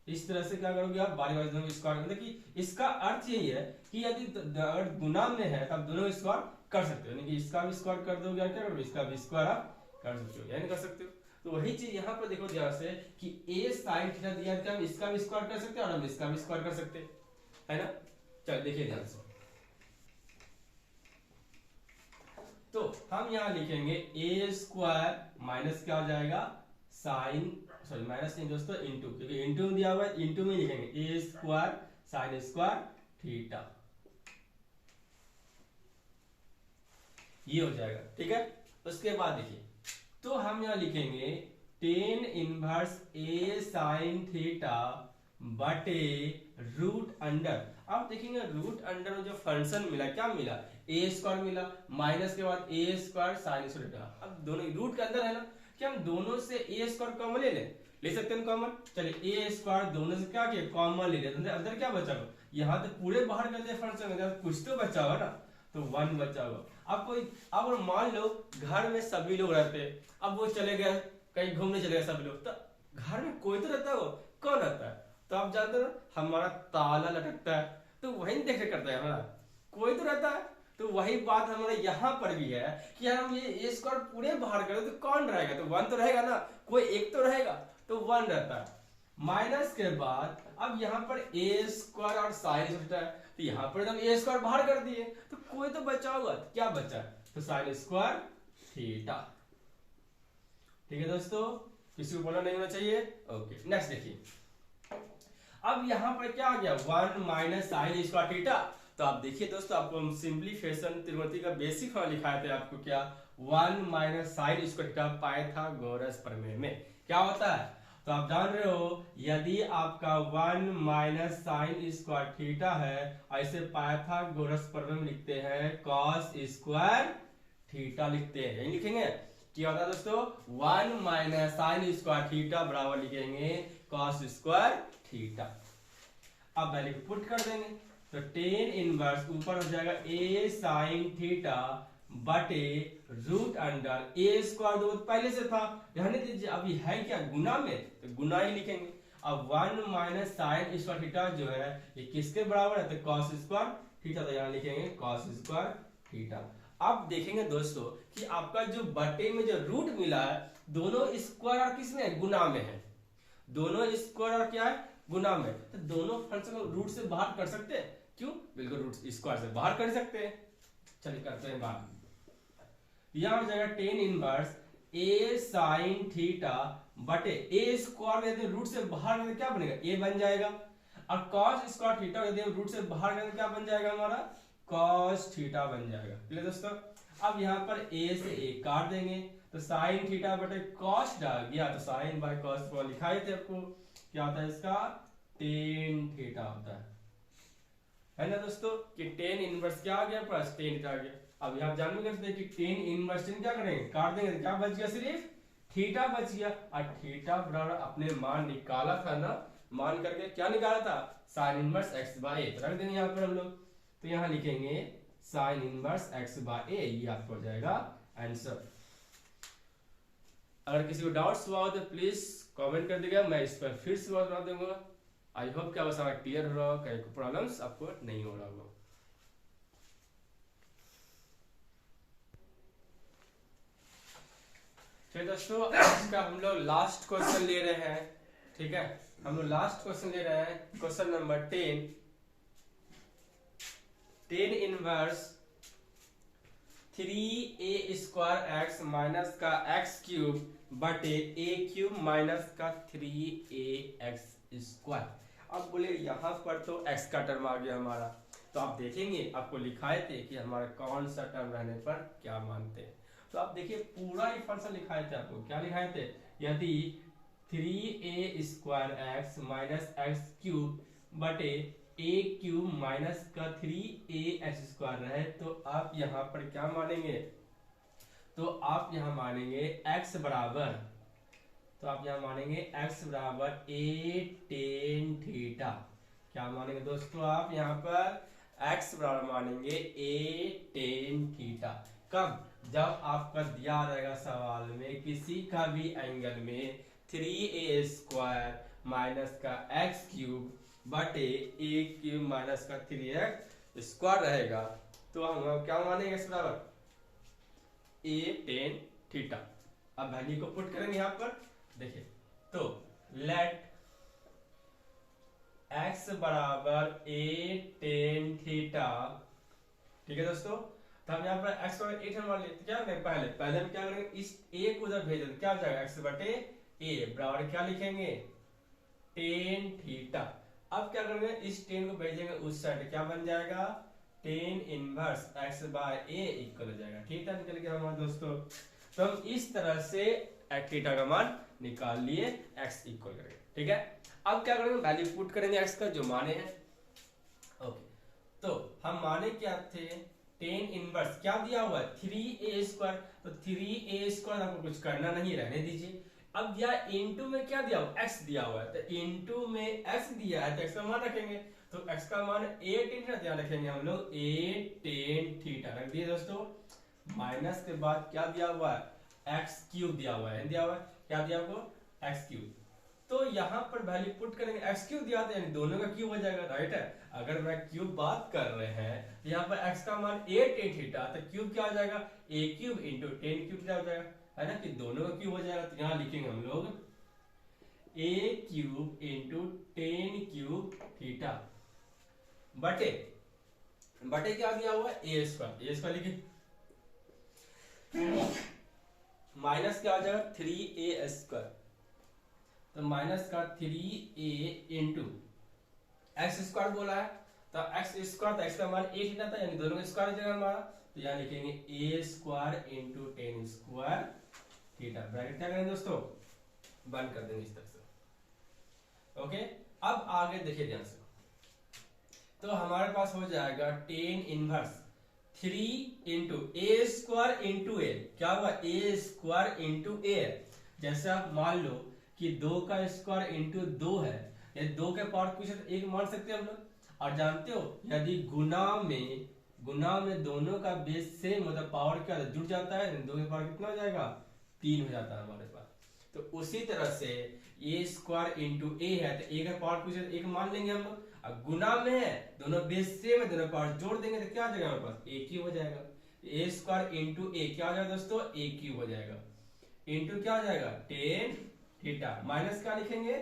इस तरह से क्या करोगे आप बारी बारी दोनों स्क्वायर, मतलब कि इसका अर्थ यही है कि यदि अगर गुना में है तब दोनों स्क्वायर कर सकते हो, यानी कि इसका भी स्क्वायर कर दोगे और क्या करोगे, इसका भी स्क्वायर आप कर सकते हो, यानी कर सकते हो। तो वही चीज यहाँ पर देखो ध्यान से कि a sin थीटा दिया है, हम इसका भी स्क्वायर कर सकते हैं और हम इसका भी स्क्वायर कर सकते हैं, है ना। चल देखिए ध्यान से, तो हम यहाँ लिखेंगे a स्क्वायर माइनस क्या हो जाएगा साइन, सॉरी माइनस नहीं दोस्तों, इंटू, क्योंकि इंटू दिया हुआ है, इंटू में लिखेंगे a square sine square theta, ये हो जाएगा, ठीक है। उसके बाद देखिए, तो हम यहाँ लिखेंगे tan inverse a sine theta बटे रूट अंडर। अब देखेंगे रूट अंडर में जो फंक्शन मिला, क्या मिला, a स्क्वायर मिला, माइनस के बाद a square sine square theta. अब दोनों रूट के अंदर है ना, कि हम दोनों से a स्क्वायर कॉमन ले सकते हैं कॉमन। चलिए a स्क्वायर दोनों से क्या किया कॉमन ले लिया, अंदर क्या बचा होगा, यहाँ तो पूरे बाहर कर दिया फंक्शन में, कुछ तो बचा होगा ना, तो 1 बचा होगा। अब कोई, अब मान लो घर में सभी लोग रहते हैं, अब वो चले गए कहीं घूमने चले गए सभी लोग, तो घर में कोई तो रहता है, वो कौन रहता है, तो आप जानते हो हमारा ताला लटकता है, तो वही देख रेख करता है हमारा, कोई तो रहता है। तो वही बात हमारे यहाँ पर भी है कि हम ये स्क्वायर पूरे बाहर करें तो कौन रहेगा, तो 1 तो रहेगा ना, कोई एक तो रहेगा, तो 1 रहता है। माइनस के बाद अब यहाँ पर a स्क्वायर और साइन थीटा है, तो यहाँ पर हम a स्क्वायर बाहर कर दिए, तो कोई तो बचा होगा, तो क्या बचा, तो साइन स्क्वायर थीटा, ठीक है दोस्तों, किसी को बोलना नहीं होना चाहिए। ओके नेक्स्ट देखिए, अब यहाँ पर क्या आ गया 1 माइनस साइन स्क्वायर थीटा। तो आप देखिए दोस्तों, आपको हम सिंपलीफिकेशन त्रिकोणमिति का बेसिक फॉर्मूला लिखाए थे आपको, क्या 1 minus sine square theta, Pythagoras प्रमेय में क्या होता है, तो आप जान रहे हो यदि आपका 1 माइनस साइन स्क्वायर थीटा है, ऐसे पाइथागोरस प्रमेय में लिखते हैं कॉस स्क्वायर थीटा लिखते हैं, यही लिखेंगे, क्या होता है दोस्तों 1 माइनस साइन स्क्वायर थीटा बराबर लिखेंगे कॉस स्क्वायर थीटा। अब वैल्यू पुट कर देंगे, तो टेन इनवर्स ऊपर हो जाएगा a साइन थीटा बटे रूट अंडर a स्क्वायर, दो पहले से था, रहने दीजिए, अभी है क्या गुना में, तो गुना ही लिखेंगे। अब 1 माइनस साइन स्क्वायर थीटा जो है ये किसके बराबर है, तो कॉस स्क्वायर थीटा, तो यहाँ लिखेंगे कॉस स्क्वायर थीटा। अब देखेंगे दोस्तों कि आपका जो बटे में जो रूट मिला है, दोनों स्क्वायर और किसमें है, गुना में है, दोनों स्क्वायर और क्या है गुना में, तो दोनों फंक्शन को रूट से बाहर कर सकते हैं, क्यों, बिल्कुल रूट स्क्वायर से बाहर कर सकते हैं। चलिए करते हैं बात, यहां हो जाएगा tan inverse a sine theta बटे a स्क्वायर यदि रूट से बाहर में क्या बनेगा, a बन जाएगा, और cos स्क्वायर थीटा यदि रूट से बाहर में क्या बन जाएगा हमारा cos थीटा बन जाएगा। क्लियर दोस्तों, अब यहाँ पर a से a काट देंगे, तो साइन थीटा बटे cos डाल गया, तो साइन बाय cos को लिखाए थे आपको, क्या होता है इसका टेन थीटा होता है ना दोस्तों, कि टेन इनवर्स क्या आ गया प्लस टेन थीटा आ गया। अब यहाँ जानने करते हैं कि टेन इनवर्स टेन क्या करेंगे, काट देंगे, तो क्या बच गया, सिर्फ थीटा बच गया, और थीटा बराबर अपने मान निकाला था ना, मान करके क्या निकाला था sine inverse x by a, रख देंगे यहाँ पर हम लोग, तो यहाँ लिखेंगे sine inverse x by a, ये आपको हो जाएगा आंसर। अगर किसी को डाउट्स हुआ हो तो प्लीज कमेंट कर दीजिएगा, मैं इस पर फिर से बता दूंगा। आई होप कि आपको सारा क्लियर हो रहा हो, कहीं प्रॉब्लम्स आपको नहीं हो रहा होगा। फिर दोस्तों आज का हम लोग लास्ट क्वेश्चन ले रहे हैं, ठीक है। हम लोग लास्ट क्वेश्चन ले रहे हैं, question number 10। 10 inverse 3a square x minus का एक्स क्यूब बटे a क्यूब माइनस का 3ax स्क्वायर। अब बोले यहाँ पर तो x का टर्म आ गया हमारा, तो आप देखेंगे आपको लिखाए थे कि हमारा कौन सा टर्म रहने पर क्या मानते हैं। तो आप देखिए पूरा ही फंक्शन लिखाए थे, आपको क्या लिखाए थे, यदि 3a square x minus x cube बटे a क्यूब माइनस का 3ax स्क्वायर रहे तो आप यहाँ पर क्या मानेंगे, तो आप यहाँ मानेंगे x बराबर, तो आप यहाँ मानेंगे x बराबर a tan थीटा। क्या मानेंगे दोस्तों, आप यहाँ पर x बराबर मानेंगे a tan थीटा। कब, जब आपका दिया रहेगा सवाल में किसी का भी एंगल में 3a स्क्वायर माइनस का एक्स क्यूब बटे a क्यूब माइनस का 3x स्क्वायर रहेगा, तो हम क्या मानेंगे x बराबर a tan थीटा। अब वैल्यू को पुट करेंगे यहाँ पर, देखिए तो लेट x बराबर a tan थीटा, ठीक है दोस्तों। तो हम यहाँ पर x बराबर 8 मान लेते, क्या करेंगे पहले हम क्या करेंगे, इस a को उधर भेज देंगे, क्या हो जाएगा x बटे a बराबर क्या लिखेंगे tan थीटा। अब क्या करेंगे, इस tan को भेजेंगे उस साइड, क्या बन जाएगा tan inverse x by a equal हो जाएगा, थीटा निकल गया हमारे दोस्तों। तो हम इस तरह से थीटा का मान निकाल लिए, x इक्वल करेंगे, ठीक है। अब क्या करेंगे, वैल्यू पुट करेंगे x का जो माने हैं, ओके। तो हम माने क्या थे, tan इनवर्स क्या दिया हुआ है 3a स्क्वायर, तो 3a स्क्वायर आपको कुछ करना नहीं, रहने दीजिए। अब दिया इनटू में क्या दिया हुआ, x दिया हुआ है, तो इनटू में x दिया है तो x का मान रखेंगे, तो x का मान a tan थीटा ध्यान रखेंगे हम लोग, a tan थीटा रख दिए दोस्तों। माइनस के बाद क्या दिया हुआ है, x क्यूब दिया हुआ है, दिया हुआ है क्या दिया हुआ x क्यूब। तो यहाँ पर वैल्यू पुट करेंगे, x क्यूब दिया था यानी दोनों का क्यूब हो जाएगा, राइट है। अगर मैं क्यूब बात कर रहे हैं तो यहाँ पर x का मान a tan थीटा, तो क्यूब क्या हो जाएगा a cube into tan cube क्या हो जाएगा, है ना कि दोनों का क्यूब हो जाएगा। तो यहाँ लिखेंगे हम लोग a cube into tan cube theta बटे बटे क्या दिया हुआ है a स्क्वायर लिखे, माइनस क्या हो जाएगा 3a स्क्वायर, तो माइनस का 3a इंटू एक्स स्क्वायर बोला है, तो एक्स स्क्वायर तो एक्स का मान 8 लेना था, यानी दोनों का स्क्वायर हो जाएगा हमारा, तो यहाँ लिखेंगे a square into tan square theta. Bracket क्या करेंगे दोस्तों, बंद कर देंगे इस तरह से, ओके। अब आगे देखिए ध्यान से, तो हमारे पास हो जाएगा tan inverse 3 into a square into a, क्या हुआ a स्क्वायर इंटू a। जैसे आप मान लो कि 2 का स्क्वायर इंटू 2 है, यदि 2 के पावर पूछे तो 1 मान सकते हैं हम लोग। और जानते हो यदि गुना में दोनों का बेस सेम मतलब पावर क्या जुड़ जाता है, 2 के पावर कितना हो जाएगा 3 हो जाता है हमारे पास। तो उसी तरह से a स्क्वायर इंटू a है, तो a का पावर पूछे तो 1 मान लेंगे हम लोग। अब गुना में है, दोनों बेस सेम है, दोनों पावर जोड़ देंगे तो क्या आ जाएगा हमारे पास a क्यूब हो जाएगा। a स्क्वायर इंटू a क्या हो जाएगा दोस्तों, a क्यूब हो जाएगा, इंटू क्या हो जाएगा tan थीटा, माइनस क्या लिखेंगे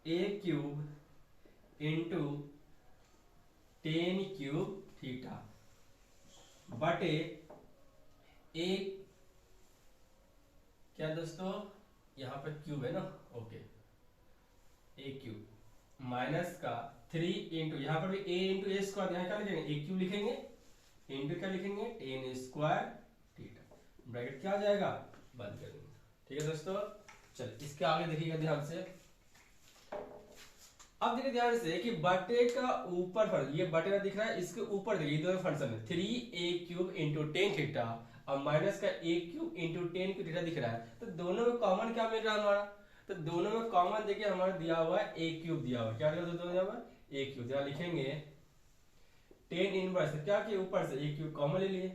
a cube into tan cube theta बटे a, क्या दोस्तों यहाँ पर क्यूब है ना, ओके, a क्यूब माइनस का 3 इंटू यहाँ पर भी a इंटू a स्क्वायर, यहाँ क्या लिखेंगे a क्यूब लिखेंगे इंटू क्या लिखेंगे tan स्क्वायर थीटा, ब्रैकेट क्या आ जाएगा बंद कर देंगे, ठीक है दोस्तों। चलिए इसके आगे देखिएगा ध्यान से। अब देखिए ध्यान से कि बटे का ऊपर पर ये बटे का दिख रहा है, इसके ऊपर देखिए दोनों फंक्शन है 3a cube into tan theta और माइनस का a cube into tan cube theta दिख रहा है, तो दोनों में कॉमन क्या मिल रहा है हमारा, तो दोनों में कॉमन देखिए हमारा दिया हुआ है a क्यूब दिया हुआ है, क्या दिया हुआ है a क्यूब, जहाँ लिखेंगे tan इनवर्स क्या किया ऊपर से a क्यूब कॉमन ले लिए,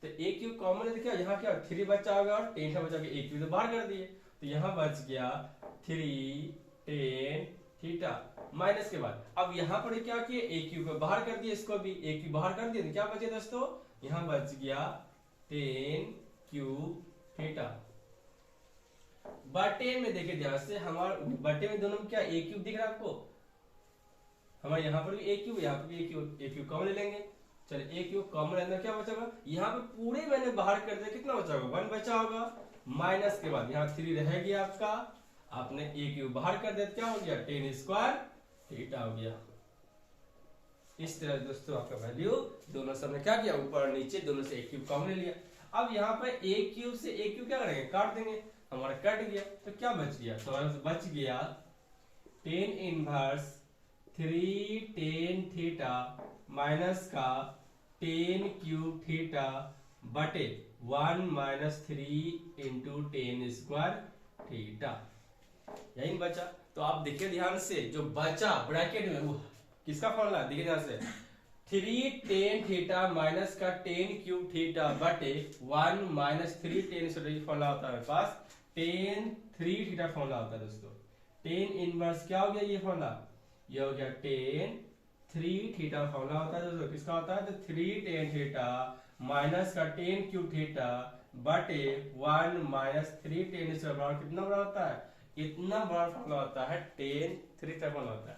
तो a क्यूब कॉमन ले क्या यहाँ क्या 3 बचा होगा और tan बचा के a क्यूब तो बाहर कर दिए, तो यहाँ बच गया 3 tan थीटा माइनस के बाद अब यहाँ पर क्या किए a क्यूब को बाहर कर दिया, इसको भी a क्यूब बाहर कर दिया, तो क्या बचे दोस्तों यहाँ बच गया tan क्यूब थीटा बटे में देखिए ध्यान से, हमारे बटे में दोनों में क्या ए क्यूब दिख रहा है आपको, हमारे यहाँ पर भी ए क्यूब, यहाँ पर भी ए क्यूब कॉमन ले लेंगे। चलिए ए क्यूब कॉमन लेने क्या बचेगा, यहाँ पे पूरे मैंने बाहर कर दिया, कितना बचा होगा 1 बचा होगा, माइनस के बाद यहाँ 3 रह गया आपका, आपने ए क्यूब बाहर कर दिया, क्या हो गया tan स्क्वायर थीटा हो गया। इस तरह दोस्तों आपका वैल्यू दोनों से हमने क्या किया, ऊपर और नीचे दोनों से ए क्यूब कॉमन ले लिया। अब यहाँ पे ए क्यूब से ए क्यूब क्या करेंगे, काट देंगे, हमारा कट गया, तो क्या बच गया, तो बच गया tan inverse 3 tan theta minus का tan क्यूब थीटा बटे 1 minus 3 into tan square theta, यही बचा। तो आप देखिए ध्यान से, जो बचा ब्रैकेट में वो किसका फॉर्मूला, देखिए ध्यान से, 3 tan थीटा माइनस का tan क्यूब थीटा बटे 1 माइनस 3 tan फॉर्मूला होता है मेरे पास, tan 3 थीटा फॉर्मूला होता है दोस्तों। tan इनवर्स क्या हो गया, ये फॉर्मूला, ये हो गया tan 3 थीटा फॉर्मूला होता है दोस्तों, किसका होता है, तो 3 tan थीटा माइनस का tan क्यूब थीटा बटे 1 माइनस 3 tan स्क्वायर कितना बड़ा होता है, इतना बड़ा फॉर्मूला होता है, tan 3 थीटा फॉर्मूला होता है।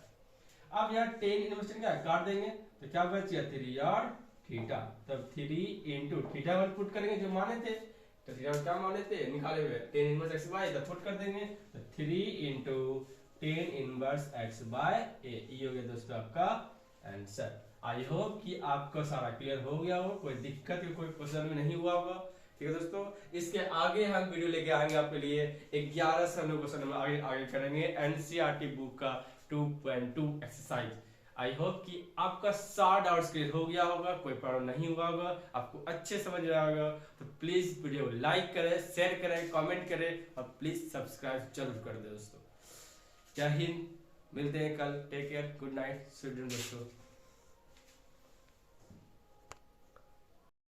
अब यहाँ tan इनवर्स क्या काट देंगे, तो क्या बच गया 3 और थीटा, तब 3 इंटू थीटा वन पुट करेंगे जो माने थे, तो थीटा क्या माने थे निकाले हुए, tan इनवर्स x बाय तो पुट कर देंगे, तो 3 into tan inverse x by a, ये हो गया दोस्तों आपका आंसर। आई होप कि आपको सारा क्लियर हो गया हो, कोई दिक्कत या कोई क्वेश्चन में नहीं हुआ होगा। ठीक है दोस्तों, इसके आगे हम वीडियो लेके आएंगे आपके लिए 11 से हम लोग क्वेश्चन में आगे करेंगे एनसीईआरटी बुक का 2.2 एक्सरसाइज। आई होप कि आपका सारा डाउट्स क्लियर हो गया होगा, कोई प्रॉब्लम नहीं हुआ होगा, आपको अच्छे समझ में आएगा। तो प्लीज वीडियो को लाइक करें, शेयर करें, कमेंट करें और प्लीज सब्सक्राइब जरूर कर दे दोस्तों। जय हिंद, मिलते हैं कल, take care, good night, sweet dream दोस्तों।